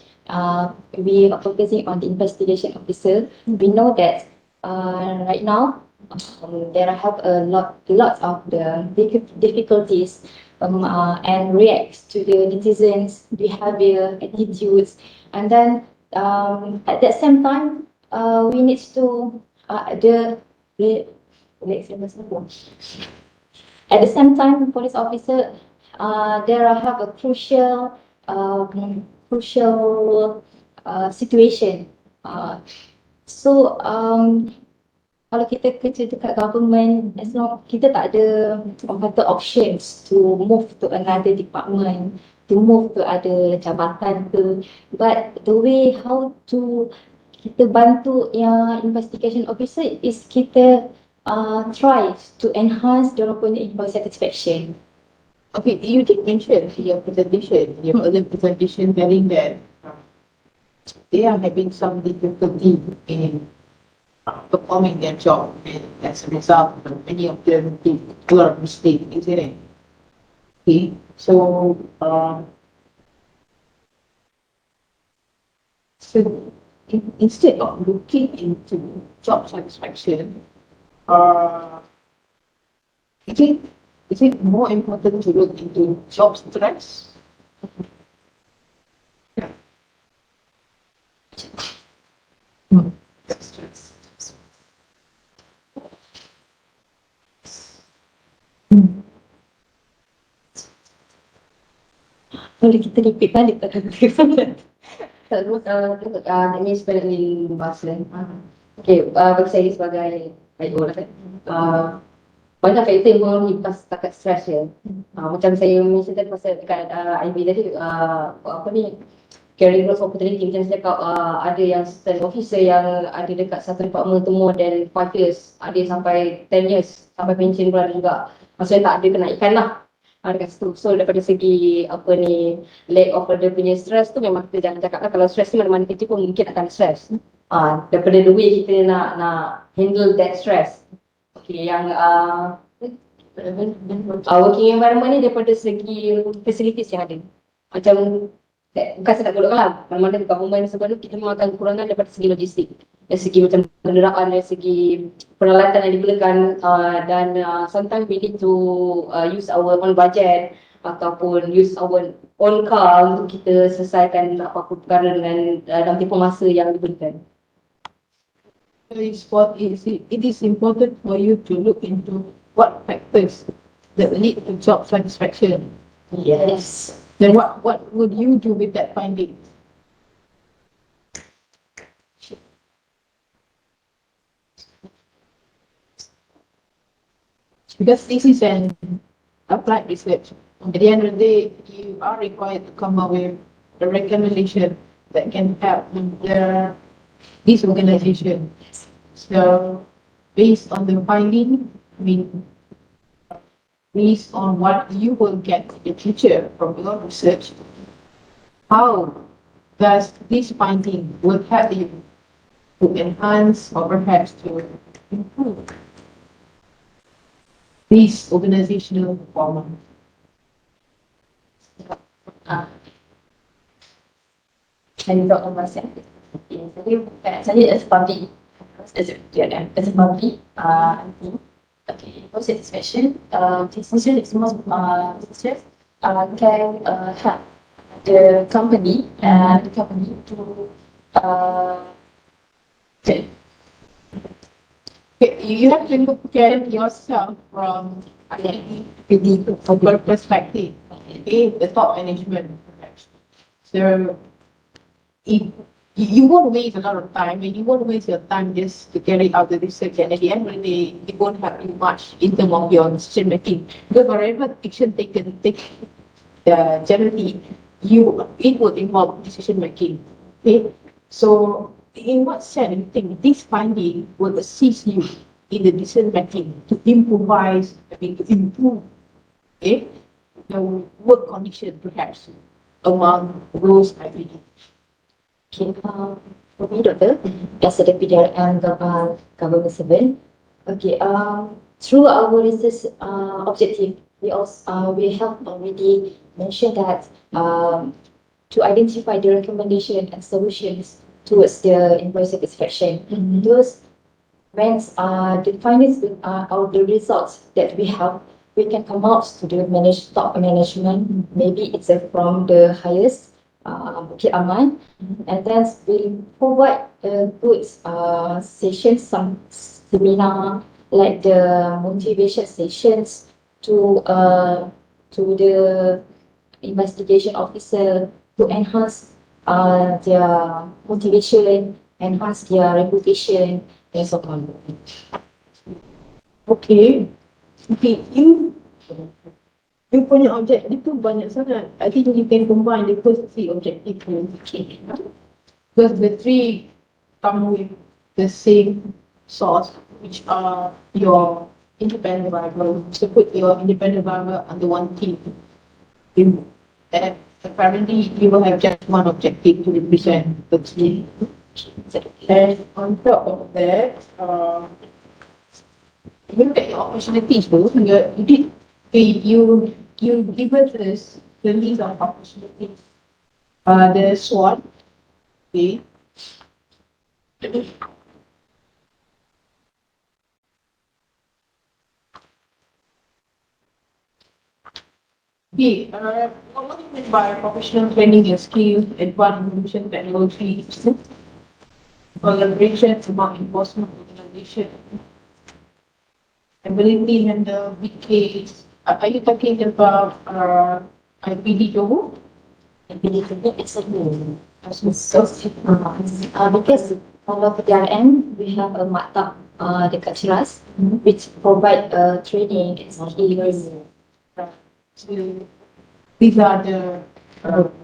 [SPEAKER 4] we are focusing on the investigation officer. We know that right now there have lots of the difficulties and reacts to the citizens' behavior, attitudes, and then at the same time we need to at the same time, police officer there have a crucial situation. So kalau kita kerja dekat government, as long kita tak ada kata options to move to another department, to move to other jabatan ke, but the way how to kita bantu yang investigation officer is kita try to enhance diorang punya employee satisfaction.
[SPEAKER 3] Okay, you did mention in your earlier presentation telling that they are having some difficulty in performing their job, and as a result, many of them did a lot of mistakes, isn't it? Okay, so instead of looking into job satisfaction, I think is it more important to look into job stress? Hmm. Job stress.
[SPEAKER 1] Boleh kita repeat balik tak ada.
[SPEAKER 5] Ini sebenarnya bahasa. Okay, bagi saya sebagai IO lah kan. Banyak faktor yang mempengaruhi setakat stres ya. Macam saya mention tadi pasal dekat IB tadi, apa ni, career growth opportunity, macam saya cakap, ada yang certain officer yang ada dekat satu department tu more than 5 years, ada yang sampai 10 years, sampai pension pun ada juga. Maksudnya tak ada kenaikan lah dekat situ. So daripada segi apa ni, lack of dia punya stress tu, memang kita jangan cakap lah, kalau stress ni mana-mana kerja pun mungkin akan stress. Daripada the way kita nak handle that stress. Okay, yang working environment ni daripada segi facilities yang ada. Macam bukan saya nak golongkan lah, mana-mana government sebab tu kita memang akan kekurangan daripada segi logistik, dari segi macam kenderaan, dari segi peralatan yang digunakan, dan sometimes we need to use our own budget ataupun use our own car untuk kita selesaikan apa-apa perkara dengan dalam tempoh masa yang diberikan.
[SPEAKER 3] It is important for you to look into what factors that lead to job satisfaction.
[SPEAKER 5] Yes.
[SPEAKER 3] Then what would you do with that finding? Because this is an applied research. At the end of the day, you are required to come up with a recommendation that can help this organization. So, based on the finding, based on what you will get in the future from your research, how does this finding will help you to enhance or perhaps to improve this organizational performance?
[SPEAKER 1] Saya Dr. Masya. Saya as public, as a public, okay, for satisfaction, decision is most stress can help the company to
[SPEAKER 3] You have to look at yourself from a perspective, the top management. So, if you won't waste a lot of time, and you won't waste your time just to carry out the research, and at the end of the day, it won't help you much in terms of your decision making. Because whatever action taken, generally, it will involve decision making. Okay, so in what sense do you think this finding will assist you in the decision making to improvise, to improve, okay, the work condition perhaps among those activities?
[SPEAKER 1] Okay, for me, Doctor, as a deputy and government servant, okay, through our research objective, we have already mentioned that to identify the recommendation and solutions towards the employee satisfaction. Those when the findings or the results that we have, we can come out to the top management. Maybe it's from the highest, Bukit Aman, and then we provide good sessions, some seminar like the motivation sessions to the investigation officer to enhance their motivation, enhance their reputation, and so on.
[SPEAKER 3] Okay, you punya objektif tu banyak sangat. I think you can combine the first three objectives. Okay. Because the three come with the same source, which are your independent variable. So put your independent variable under one team. And apparently you will have just one objective to represent the team. And on top of that, you look at your opportunities though. You given us the list of opportunities. The SWOT, okay.
[SPEAKER 2] Okay, what do you mean by professional training and skills, advanced information technology, collaboration among enforcement organization, ability and the big case? Are you talking about IPD Johor?
[SPEAKER 4] It's a new. So, because kalau PDRM, we have a maktab dekat Shiraz, which provide training and skills.
[SPEAKER 2] So, these are the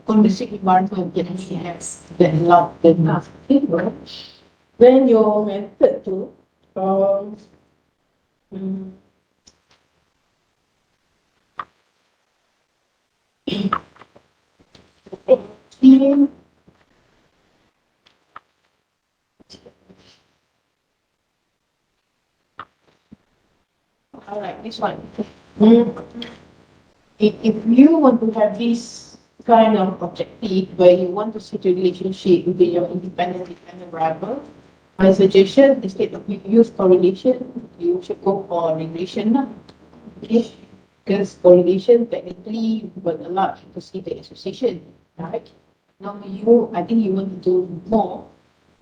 [SPEAKER 2] conducive environment that we have that allow them to people. Then your method to team. All right, this one. If you want to have this kind of objective where you want to see the relationship within your independent variable, my suggestion instead of you use correlation, you should go for regression lah. Okay, because correlation technically will allow you to see the association, right? Now I think you want to do more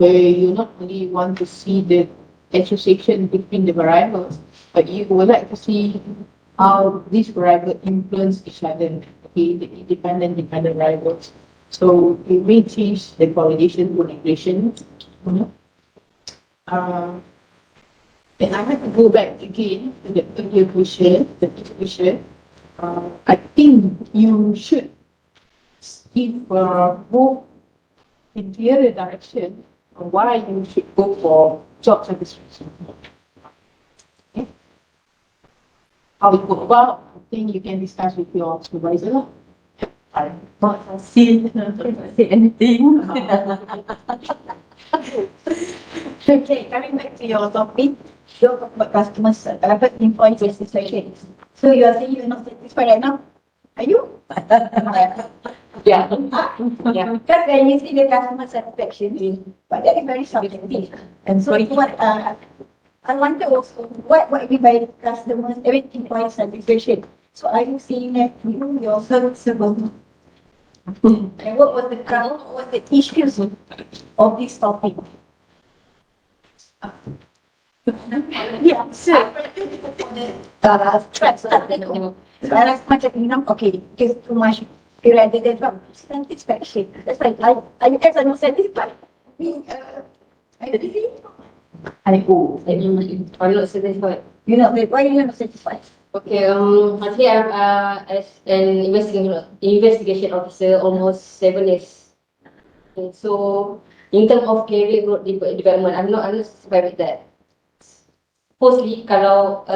[SPEAKER 2] where you not only want to see the association between the variables, but you would like to see how these variables influence each other, okay, the independent variables. So you may change the correlation to regression. And I have to go back again to the earlier question, I think you should give more in clearer direction on why you should go for job satisfaction. Okay. How you go about, I think you can discuss with your supervisor.
[SPEAKER 1] I'm not say anything.
[SPEAKER 4] Okay, coming back to your topic, you're talking about customer employee satisfaction. So you are saying you're not satisfied right now? Are you?
[SPEAKER 1] Yeah.
[SPEAKER 4] Yeah. Because when you see the customer satisfaction, but that is very subjective. And so what I wonder also what we by customers employee satisfaction. So are you saying that you yourself serviceable? And what was the issues of this topic? Yeah, sure. Sekarang macam okay, because too much rather than satisfaction. That's why you guys are not satisfied.
[SPEAKER 5] I'm not satisfied.
[SPEAKER 4] Why are you not satisfied?
[SPEAKER 5] Okay, actually I'm as an investigation officer almost 7 years. Okay, so in terms of career growth development, I'm not satisfied with that. Supposedly kalau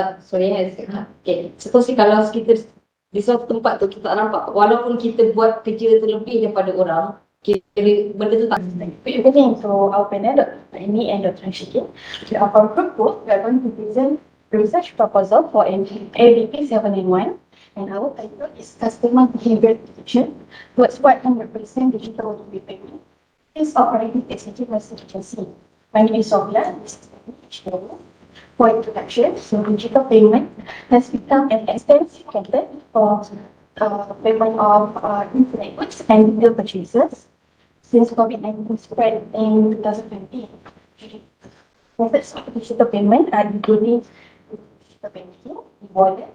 [SPEAKER 5] supposedly kalau kita di suatu tempat tu kita tak nampak, walaupun kita buat kerja tu lebih daripada orang, kira benda tu tak.
[SPEAKER 4] Beginning to our panel, me and Dr. Shiki, our group both, we are going to present research proposal for an ABP791, and our title is Customer Behavior Detection towards what can represent digital payment. This operating executive agency. My name is Sofia. For introduction, so digital payment has become an extensive method for payment of internet goods and retail purchases since COVID-19 spread in 2020. Methods of digital payment are including digital banking, wallet,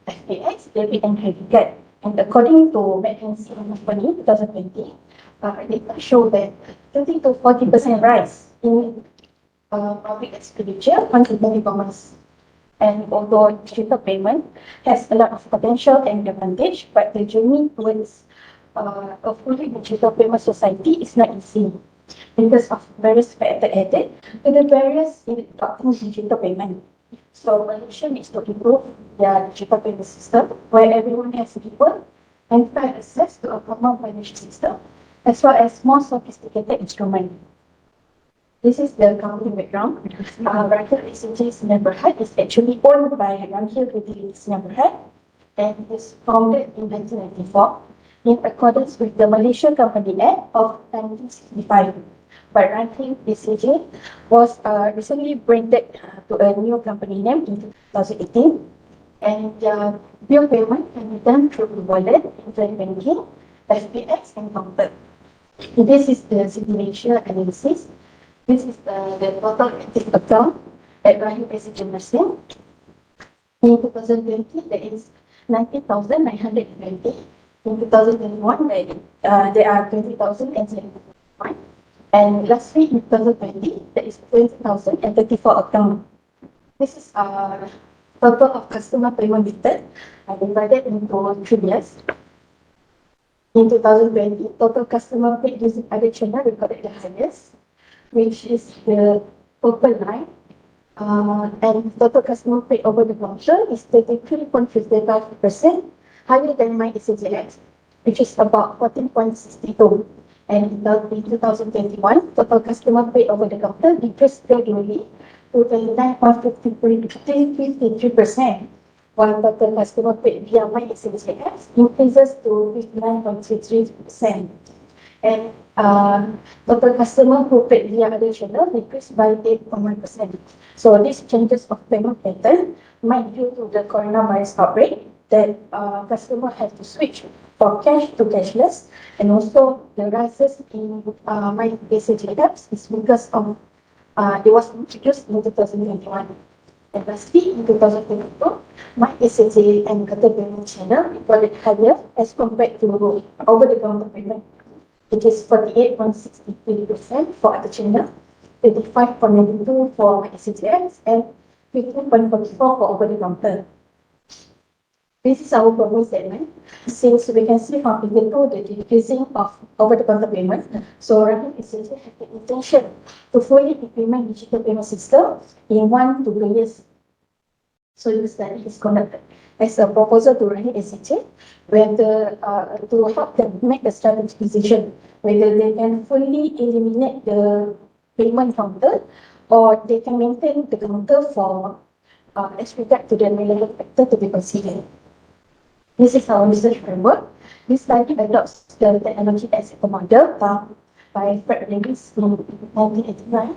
[SPEAKER 4] FPX, debit and credit card. And according to McKinsey Company 2020, data show that 30 to 40% rise in public expenditure on e-commerce. And although digital payment has a lot of potential and advantage, but the journey towards a fully digital payment society is not easy because of various factors added to the barriers in adopting digital payment. So Malaysia needs to improve their digital payment system where everyone has equal and fair access to a common financial system as well as more sophisticated instruments. This is the company background. Rakyat Exchange Neighborhood is actually owned by Rakyat Utilities Neighborhood and is founded in 1994 in accordance with the Malaysia Company Act of 1965. But Rakyat BCJ was recently branded to a new company name in 2018 and bill payment can be done through wallet, internet banking, FPX, and counter. This is the signature analysis. This is the total active account at Rahim Passenger Nursing. In 2020, there is 19,920. In 2021, there are 20,071. And lastly, in 2020, there is 20,034 accounts. This is total of customer payment method divided into 3 years. In 2020, total customer paid using other channel recorded the highest, which is the purple line. And total customer paid over the counter is 33.55%, higher than my ECGX, which is about 14.62. And in 2021, total customer paid over the counter decreased gradually to 29.53%, while total customer paid via my ECGX increases to 59.33%. And total customer who paid via other channel decreased by 8.1%. So these changes of payment pattern might due to the coronavirus outbreak that customer have to switch from cash to cashless, and also the rises in my basic apps is because of it was introduced in 2021. And lastly, in 2022, my SAJ and other payment channel recorded higher as compared to over-the-counter payment. It is 48.63% for other channel, 35.92% for SAJX, and 15.44% for over-the-counter. This is our problem statement. Since we can see from figure 2 the decreasing of over-the-counter payment, so Rahim essentially have the intention to fully implement digital payment system in 1 to 2 years. So the study is conducted as a proposal to Rahim SHA, whether to help them make a strategic decision whether they can fully eliminate the payment counter or they can maintain the counter for as regard to the relevant factor to be considered. This is our research framework. This study adopts the technology as a model by Fred Davis in 1989.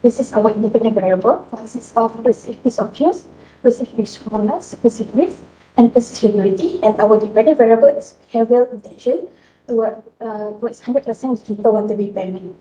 [SPEAKER 4] This is our independent variable, consists of perceived ease of use, perceived usefulness, perceived risk, and perceived security. And our dependent variable is behavioral intention towards 100% digital one-to-be payment.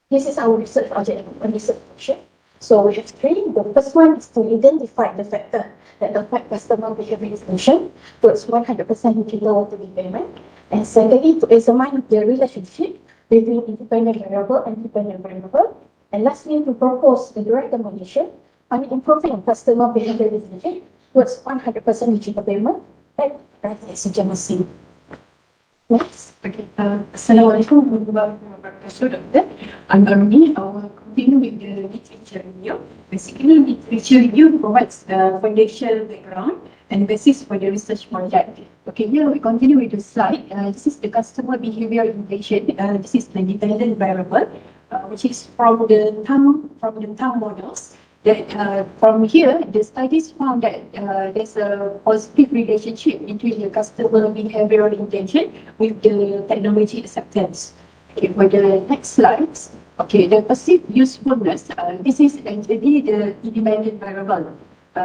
[SPEAKER 4] This is our research project, a research project. So we have 3. The first one is to identify the factor that affect customer behavior extension towards 100% digital one-to-be payment. And secondly, to examine the relationship between independent variable and dependent variable. And lastly, to propose the recommendation on improving customer behavior extension towards 100% digital payment at Passenger Nursing. Next.
[SPEAKER 3] Okay. Assalamualaikum warahmatullahi wabarakatuh, Doctor. I'm Aruni. I will continue with the literature review. Basically, literature review provides the foundation background and basis for the research project. Okay, here we continue with the slide. This is the customer behavior intention. This is the dependent variable, which is from the term models. That from here, the studies found that there's a positive relationship between the customer behavioral intention with the technology acceptance. Okay, for the next slides, okay, the perceived usefulness. This is actually the independent variable.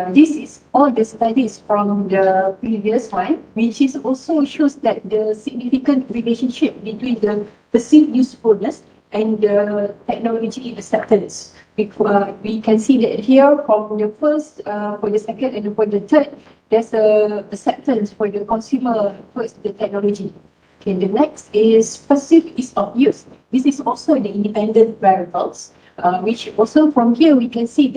[SPEAKER 3] This is all the studies from the previous one, which is also shows that the significant relationship between the perceived usefulness and the technology acceptance. We can see that here from the first, for the second and for the third, there's a acceptance for the consumer towards the technology. Okay, the next is perceived ease of use. This is also the independent variables, which also from here we can see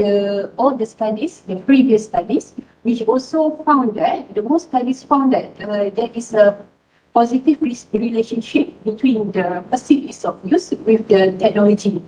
[SPEAKER 3] all the studies, the previous studies, which also found that, the most studies found that there is a positive relationship between the perceived ease of use with the technology.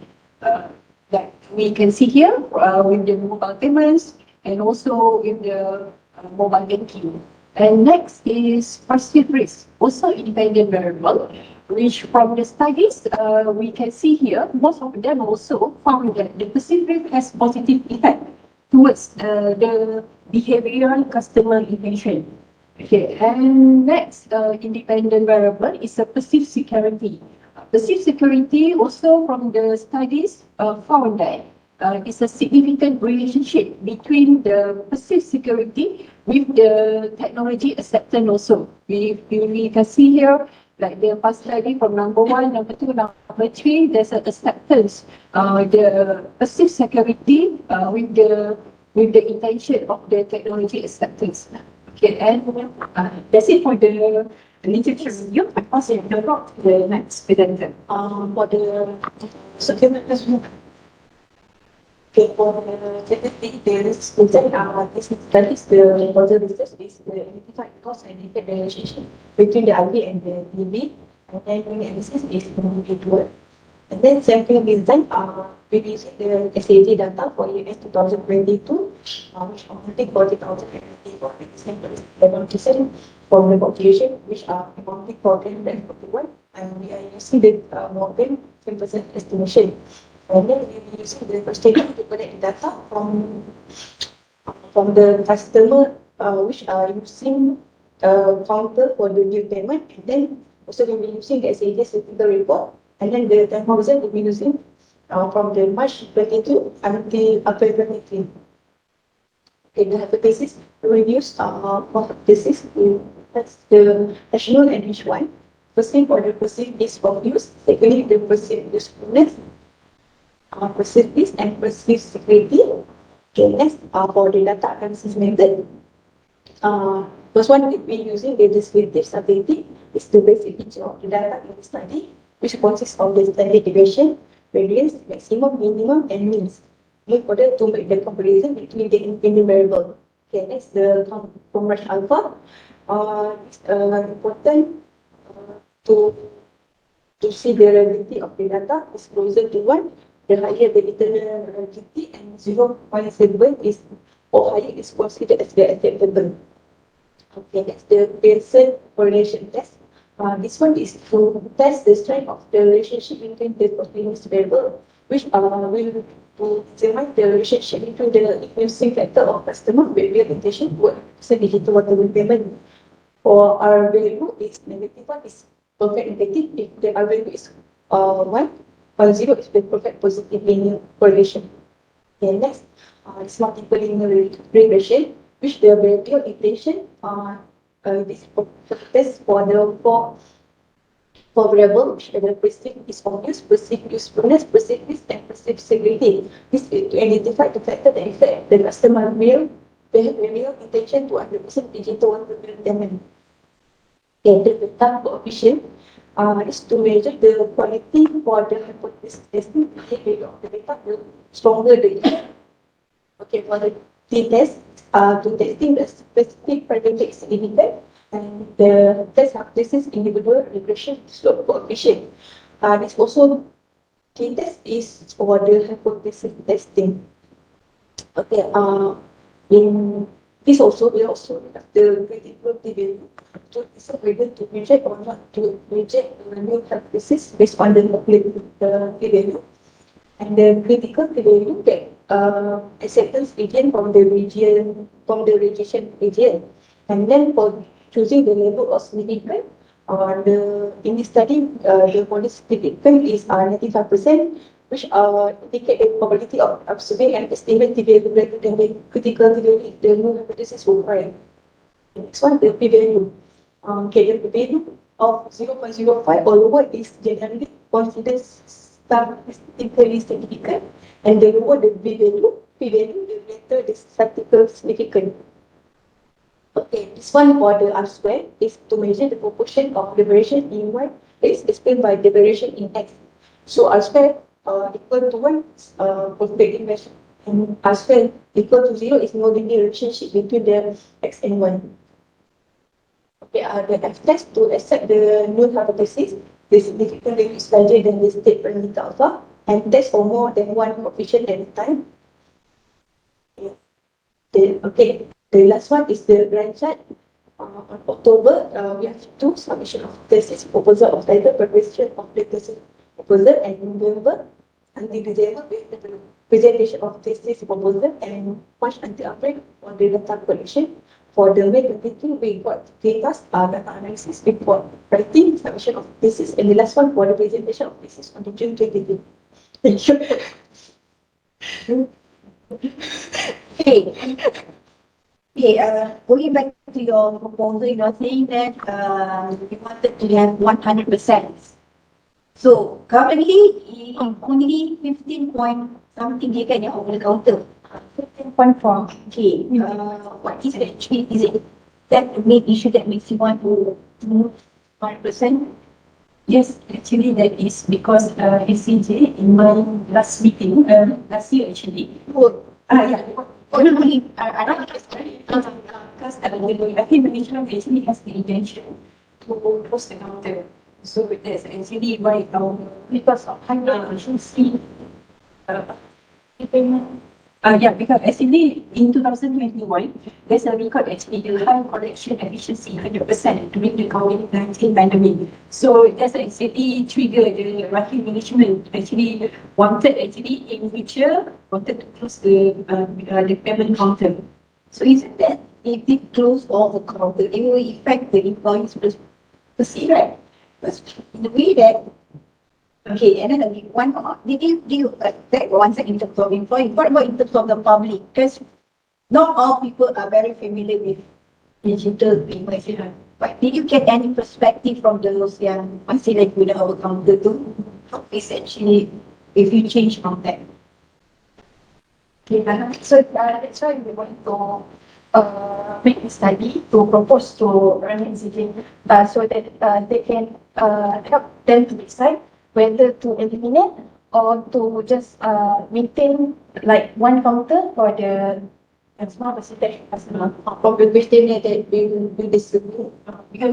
[SPEAKER 3] That we can see here with the mobile payments and also with the mobile banking. And next is perceived risk, also independent variable, which from the studies we can see here, most of them also found that the perceived risk has positive effect towards the behavioral customer intention. Okay, and next independent variable is a perceived security. Perceived security also from the studies found that
[SPEAKER 4] is a significant relationship between the perceived security with the technology acceptance also. We can see here, like the past study from number 1, number 2, number 3, there's an acceptance, the perceived security with the intention of the technology acceptance. Okay, and that's it for the literature review. I pass it the rock to the next presenter. For the document as well. Okay, for the details, this studies the causal research is the identified cause and effect relationship between the RV and the DB, and then doing analysis is individual. And then sampling design, we using the SAG data for year 2022, which accounting for 2024 samples, 11% from the population, which are accounting for 1041, and we are using the more than 10% estimation. And then we are using the questionnaire to collect data from the customer, which are using counter for the due payment, and then also we will be using the SAG statistical report. And then the time horizon will be using from the March 22 until April 23. Okay, the hypothesis we will use for hypothesis, that's the national and which one. First thing for the perceived ease of use, secondly the perceived usefulness, perceived ease and perceived security. Okay, next for the data analysis method. First one will be using the descriptive stability, is the basic feature of the data in the study, which consists of the standard deviation, variance, maximum, minimum, and means, in order to make the comparison between the independent variable. Okay, next the converge alpha. It's important to see the relativity of the data is closer to 1, the higher the internal relativity, and 0.7 is or higher is considered as the acceptable. Okay, that's the Pearson correlation test. This one is to test the strength of the relationship between the continuous variable, which will to determine the relationship between the influencing factor of customer behavior intention toward digital water bill payment. For our value, is negative 1 is perfect negative. If the R value is 1, while 0 is the perfect positive linear correlation. Okay, next is multiple linear regression, which the variable intention this test for the four variable, which are the perceived ease of use, perceived usefulness, perceived risk, and perceived security. This is to identify the factor that affect the customer will real intention to 100% digital water bill payment. Okay, the beta coefficient is to measure the quality for the hypothesis testing behavior of the data will stronger the effect. Okay, for the t-test, to testing the specific predicate significant, and the test hypothesis individual regression slope coefficient. This also t-test is for the hypothesis testing. Okay, in this also we also have the critical value to decide whether to reject or not to reject the new hypothesis based on the value. And the critical value that acceptance region from the rejection region. And then for choosing the level of significance, in this study, the policy significance is 95%, which indicate the probability of observing and estimate the value greater than the critical value if the new hypothesis will correct. Next one, the p-value. Okay, the p-value of 0.05 or lower is generally considered statistically significant, and the lower the p-value, the greater the statistical significance. Okay, this one for the R square is to measure the proportion of the variation in Y that is explained by the variation in X. So R square equal to 1 perfect inversion, and R square equal to 0 is no linear relationship between the X and Y. Okay, the F test to accept the null hypothesis, the significant value is larger than the state parameter alpha, and test for more than one coefficient at a time. Okay, the last one is the grand chart. On October, we have two submission of thesis proposal of title preparation of the thesis proposal, and in November until December we have the presentation of thesis proposal, and March until April for the data collection. For the May 22, we got data analysis report, writing, submission of thesis, and the last one for the presentation of thesis on the June 22. Thank you. Okay. Okay, going back to your proposal, you are saying that you wanted to have 100%. So currently, only 15 point something giga yang over the counter. 15.4. Okay, what is it actually? Is it that the main issue that makes you want to move 100%?
[SPEAKER 6] Yes, actually that is because SCJ in my last meeting, last year actually.
[SPEAKER 4] Yeah.
[SPEAKER 6] I don't because the IT management actually has the intention to close the counter. So that's actually why because of high efficiency payment. Yeah, because actually in 2021, there's a record actually the high collection efficiency 100% during the COVID-19 pandemic. So that's actually triggered the market management actually wanted actually in future wanted to close the payment counter.
[SPEAKER 4] So is it that if they close all the counter, it will affect the employees per se, right? But in the way that, okay, and then one, did you take one second in terms of employees? What about in terms of the public? Because not all people are very familiar with digital payments. But did you get any perspective from those yang masih like guna our counter tu? Essentially, if you change from that.
[SPEAKER 6] So that's why we want to make a study to propose to RMCJ so that they can help them to decide whether to eliminate or to just maintain like one counter for the small percentage of customer.
[SPEAKER 4] From the question that we will disagree. Because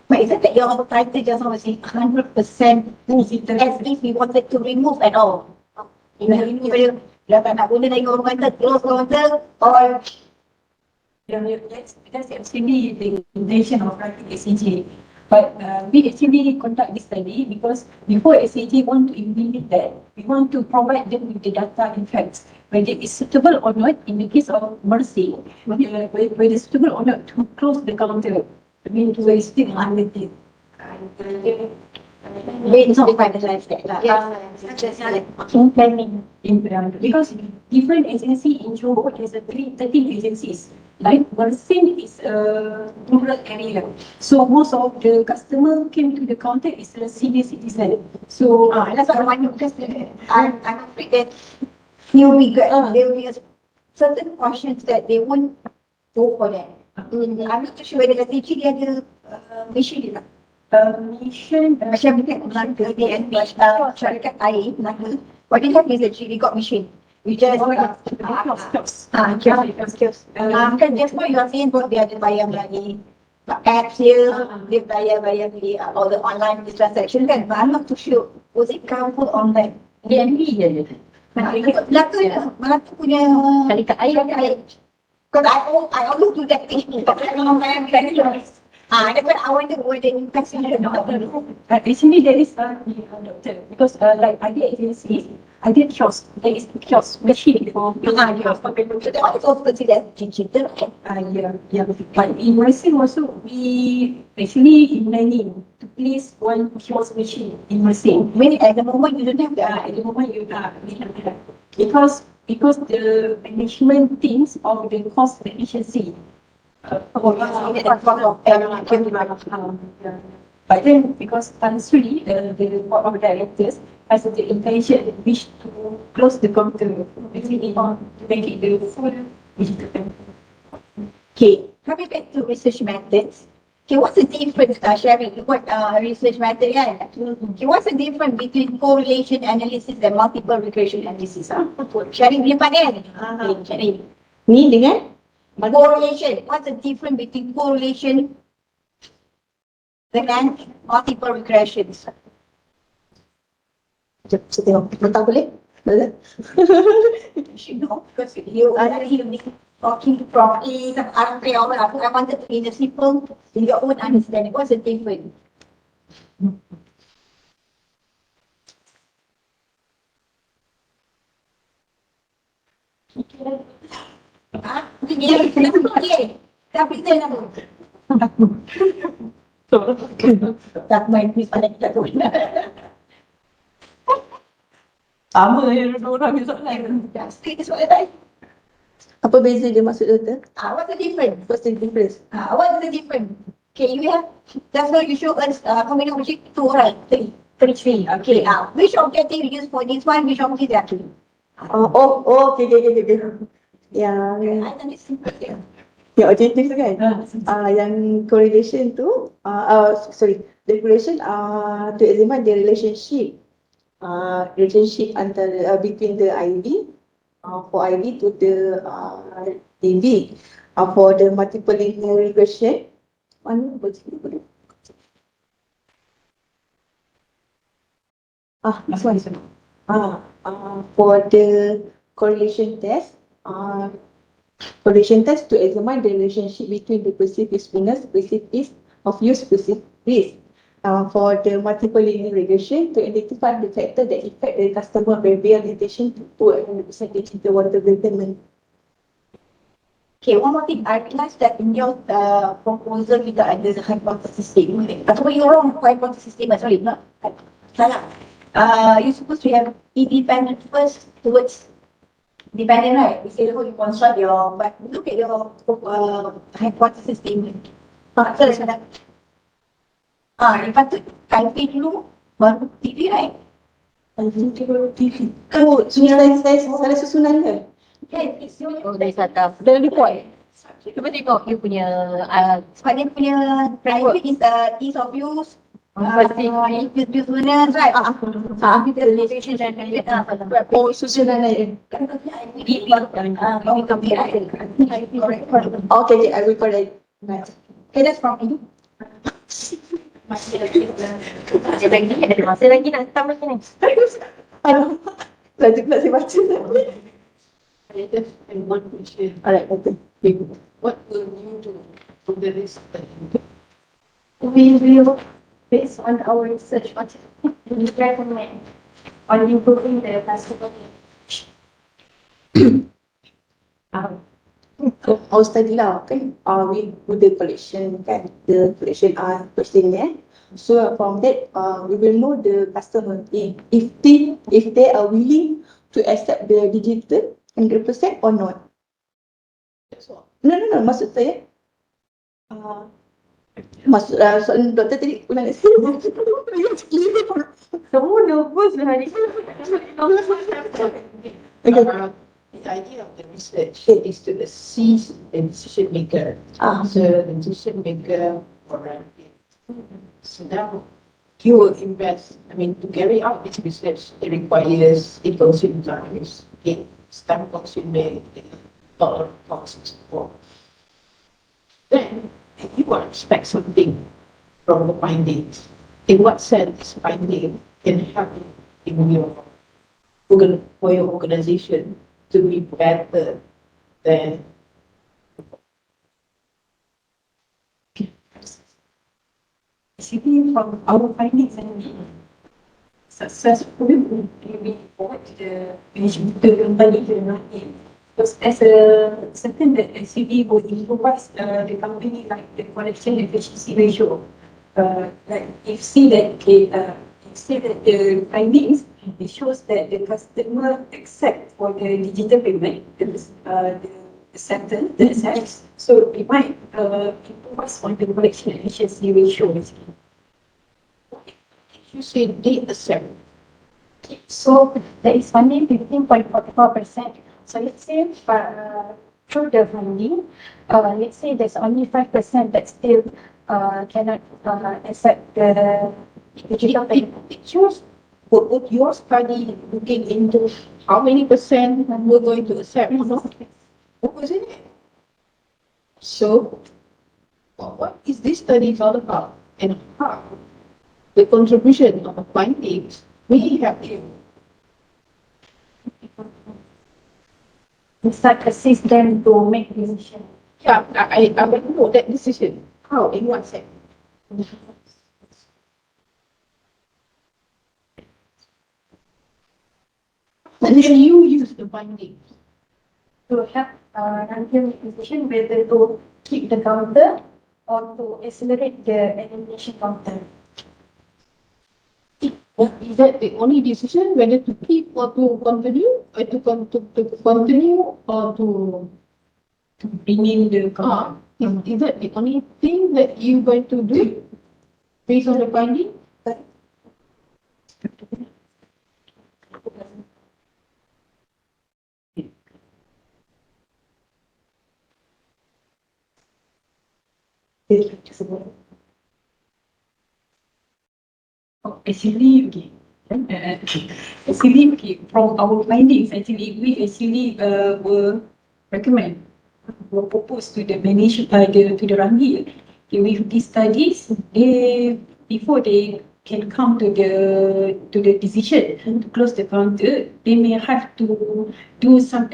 [SPEAKER 4] but isn't that your title just now saying 100% digital as if we wanted to remove at all? Dah tak nak guna lagi orang kata close counter or
[SPEAKER 6] That's actually the intention of writing SCJ. But we actually conduct this study because before SCJ want to implement that, we want to provide them with the data in fact, whether it's suitable or not in the case of Mercy, whether it's suitable or not to close the counter. I mean, to still unlimited.
[SPEAKER 4] it's not finalized yet lah.
[SPEAKER 6] Such as in planning, because different agency in Johor has 13 agencies. Like Mersin is a rural area, so most of the customer came to the counter is a senior citizen. So
[SPEAKER 4] That's what I want because I'm afraid that there will be a certain questions that they won't go for that. I'm not too sure whether the teacher dia ada mission dia tak.
[SPEAKER 6] mission
[SPEAKER 4] Macam dekat Melaka, DNB, syarikat air Melaka, what they have is actually got mission. We just
[SPEAKER 6] kiosks.
[SPEAKER 4] kan just now you are saying bahawa dia ada bayar lagi apps dia, dia bayar beli all the online transaction kan, but I'm not too sure was it covered on that
[SPEAKER 6] DNB je.
[SPEAKER 4] Melaka punya
[SPEAKER 6] Syarikat air.
[SPEAKER 4] because I always do that thing that's why I wonder whether you consider not.
[SPEAKER 6] Actually, there is a doctor because like I did agency, I did kiosk. There is kiosk machine for kiosk.
[SPEAKER 4] It's also considered digital.
[SPEAKER 6] Yeah. But in Mersin also, we actually planning to place one kiosk machine in Mersin.
[SPEAKER 4] Maybe at the moment you don't have that.
[SPEAKER 6] At the moment you we have that because the management thinks of the cost efficiency. But then because Tan Sri, the board of directors, has the intention wish to close the counter, actually to make it the full digital payment.
[SPEAKER 4] Okay, coming back to research methods. Okay, what's the difference, sharing what research method kan? Okay, what's the difference between correlation analysis and multiple regression analysis? Sharing dia kan? Sharing. Ni dengan correlation. What's the difference between correlation dengan multiple regressions? Sekejap, saya tengok. Mentang boleh? Boleh. You should know because you be talking properly. I wanted to be the simple in your own understanding. What's the difference? Tak fikir apa? Tak main quiz pada kita tu.
[SPEAKER 6] Sama je dua orang punya soalan.
[SPEAKER 4] Still soalan tadi.
[SPEAKER 3] Apa beza dia maksud doktor?
[SPEAKER 4] What's the difference?
[SPEAKER 3] What's the difference?
[SPEAKER 4] What's the difference? Okay, you have, just now you show us how many objects? Two, right? Three.
[SPEAKER 1] Three.
[SPEAKER 4] Okay, which objective you use for this one, which objective are three?
[SPEAKER 3] Okay. Yang
[SPEAKER 4] I think it's simple here.
[SPEAKER 3] yang objektif tu kan? Yang correlation tu, the correlation to examine the relationship antara between the IV, for IV to the DV, for the multiple linear regression. Mana objektif tu? This one. For the correlation test, to examine the relationship between the perceived usefulness, perceived ease of use, perceived risk. For the multiple linear regression, to identify the factor that affect the customer behavior adaptation to 100% digital water treatment.
[SPEAKER 4] Okay, one more thing. I realized that in your proposal you got the hypothesis statement. But you're wrong for hypothesis statement. Sorry, not salah. You're supposed to have independent first towards dependent, right? We say you construct your, but look at your hypothesis statement. Sorry, salah. Dia patut kalkulate dulu baru TV, right?
[SPEAKER 3] Salah susunan ke?
[SPEAKER 4] Kan, it's your
[SPEAKER 1] Dari startup. Dalam report. Cuba tengok you punya
[SPEAKER 4] sebab dia punya private is ease of use, usefulness, right? Relationship and
[SPEAKER 3] Susunan lain.
[SPEAKER 4] correct.
[SPEAKER 3] Okay, I will correct.
[SPEAKER 4] Okay, that's from you.
[SPEAKER 1] masih lagi ada masa lagi nak hantar lagi ni.
[SPEAKER 3] Lanjut nak saya baca.
[SPEAKER 6] I just have one question.
[SPEAKER 3] Alright, okay.
[SPEAKER 6] What will you do for the risk study?
[SPEAKER 1] We will, based on our research, what we recommend on improving the customer
[SPEAKER 3] Our study lah kan, we do the collection kan, the collection questionnaire. So from that, we will know the customer if they are willing to accept the digital 100% or not.
[SPEAKER 6] That's all.
[SPEAKER 3] No, maksud saya, soalan doktor tadi ulang nak
[SPEAKER 1] semua nervous lah hari ni.
[SPEAKER 6] The idea of the research is to assist the decision maker. So the decision maker for so now you will invest. I mean, to carry out this research, it requires it consumes time. It's time consuming, a lot of costs for. Then you will expect something from the findings. In what sense finding can help in your for your organization to be better than
[SPEAKER 2] Basically, from our findings and successfully we forward to the management to the company to the market. Because as a certain that SUV will improvise the company like the collection efficiency ratio. Like if see that the findings, it shows that the customer accept for the digital payment, the acceptance, so it might improve us on the collection efficiency ratio basically.
[SPEAKER 6] you say they accept.
[SPEAKER 2] So there is funding 15.44%. So let's say through the funding, let's say there's only 5% that still cannot accept the digital payment.
[SPEAKER 6] It shows what your study looking into how many percent we're going to accept or not. What was in it? So, what is this study all about and how the contribution of findings may help you?
[SPEAKER 2] It's like assist them to make decision.
[SPEAKER 6] Yeah, I want to know that decision. How? In what sense? And then you use the findings.
[SPEAKER 2] To help until decision whether to keep the counter or to accelerate the elimination counter.
[SPEAKER 3] Is that the only decision whether to keep or to continue, or to continue or to
[SPEAKER 6] bring in the company.
[SPEAKER 3] is that the only thing that you're going to do based on the finding?
[SPEAKER 6] Actually, okay. Actually, okay, from our findings, actually, we actually will recommend, will propose to the to the Rangi, okay, with these studies, they, before they can come to the decision to close the counter, they may have to do some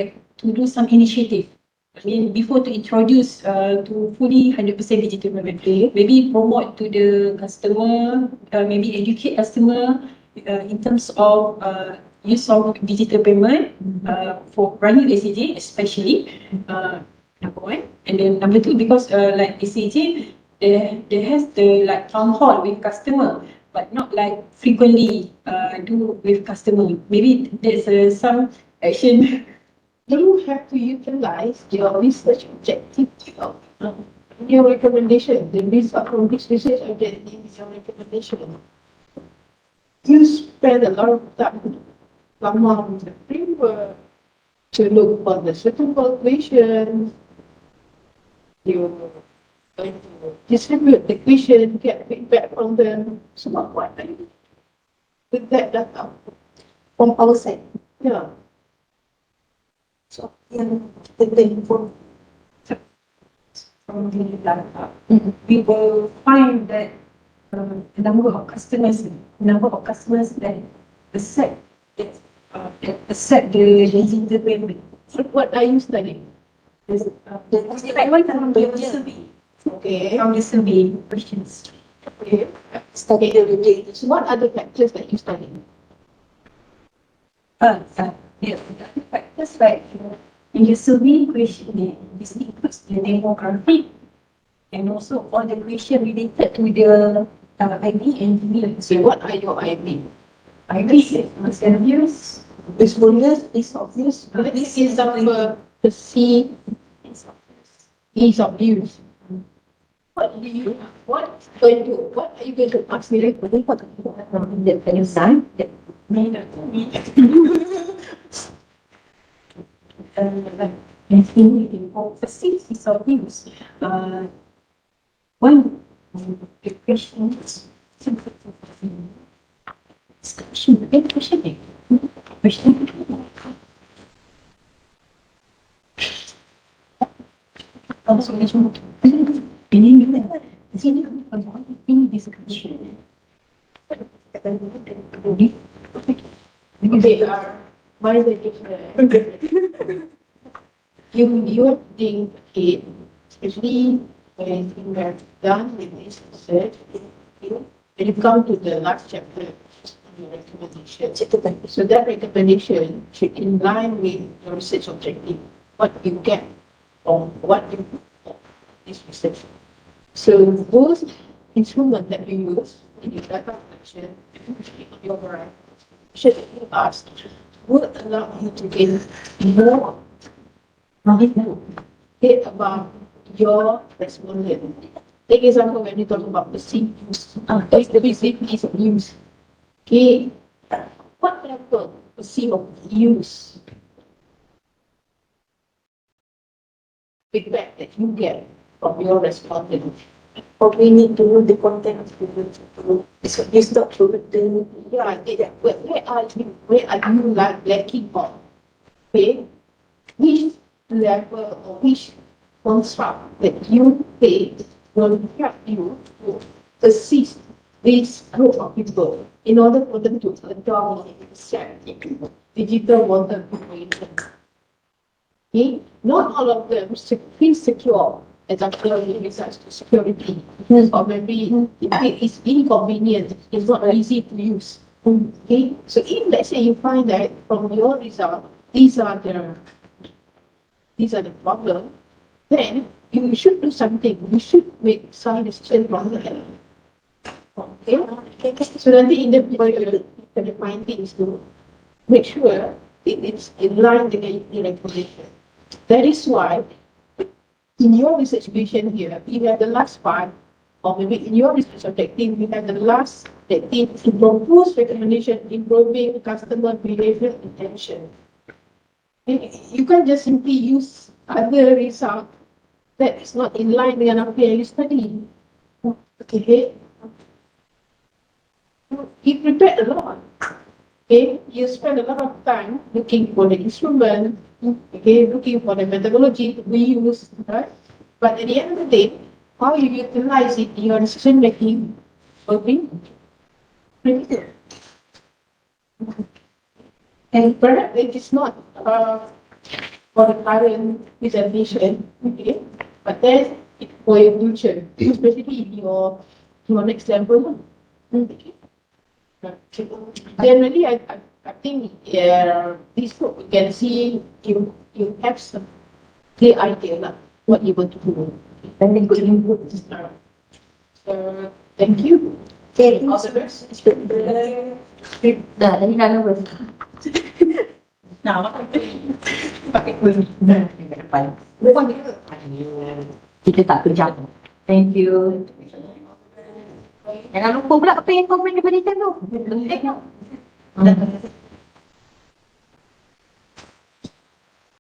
[SPEAKER 6] initiative. I mean, before to introduce to fully 100% digital payment, maybe promote to the customer, maybe educate customer in terms of use of digital payment for running ACJ especially, number one. And then number two, because like ACJ, there has the like town hall with customer, but not like frequently do with customer. Maybe there's some action.
[SPEAKER 3] You have to utilize your research objective your recommendation. The result from this research objective is your recommendation. You spend a lot of time on the framework to look for the suitable questions. You going to distribute the question, get feedback from them. So what are you with that data
[SPEAKER 4] From our side.
[SPEAKER 3] Yeah.
[SPEAKER 4] So, yang kita inform.
[SPEAKER 6] From the data, we will find that the number of customers that accept the digital payment.
[SPEAKER 3] So what are you studying?
[SPEAKER 6] From the survey.
[SPEAKER 3] Okay.
[SPEAKER 6] From the survey questions.
[SPEAKER 3] Okay.
[SPEAKER 4] Study the review.
[SPEAKER 3] So what are the factors that you study?
[SPEAKER 6] Yeah, that's right. In the survey question, this includes the demographic and also all the question related to the ID and DB.
[SPEAKER 3] So what are your IB?
[SPEAKER 6] ID is abuse.
[SPEAKER 4] Usefulness is obvious.
[SPEAKER 3] This is the C is of use. What are you going to ask me?
[SPEAKER 1] Can you sign?
[SPEAKER 6] And in facilities of use, one the question is question. Also, discussion.
[SPEAKER 3] They are very different. You think it, especially when you are done with this research, when you come to the last chapter, your recommendation. So that recommendation should in line with your research objective, what you get from what you do this research. So those instruments that you use in your data collection, especially on your variety, should be asked, will allow you to gain more get about your respondent. Take example when you talk about perceived use. That's the perceived is use. Okay. What level perceived use feedback that you get from your respondent?
[SPEAKER 4] Or we need to know the content of the video. It's not true.
[SPEAKER 3] Where are you lacking on? Okay. Which level or which construct that you think will help you to assist this group of people in order for them to adopt and accept digital water information. Okay? Not all of them feel secure, example in regards to security, or maybe it is inconvenient, it's not easy to use. Okay? So if let's say you find that from your result, these are the problem, then you should do something. You should make some decision from there. Okay? So nanti in the
[SPEAKER 2] the findings to make sure it's in line dengan the regulation. That is why in your research vision here, you have the last part, or maybe in your research objective, you have the last objective to propose recommendation improving customer behavior intention. You can't just simply use other result that is not in line dengan apa yang you study. Okay. You prepared a lot. Okay, you spend a lot of time looking for the instrument, okay, looking for the methodology we use, right? But at the end of the day, how you utilize it in your decision making will be critical. And perhaps it is not for the current presentation, okay, but then it's for your future, especially your next level. Okay. Generally, I think this book you can see you have some clear idea lah what you want to do. Very good input. Thank you.
[SPEAKER 4] Okay,
[SPEAKER 2] All the best.
[SPEAKER 1] Dah, tadi dah nervous.
[SPEAKER 6] Now,
[SPEAKER 2] Pakai pun.
[SPEAKER 1] Ke depan. Kita tak kejap. Thank you. Jangan lupa pula apa yang kau beri daripada tu. Penting tau.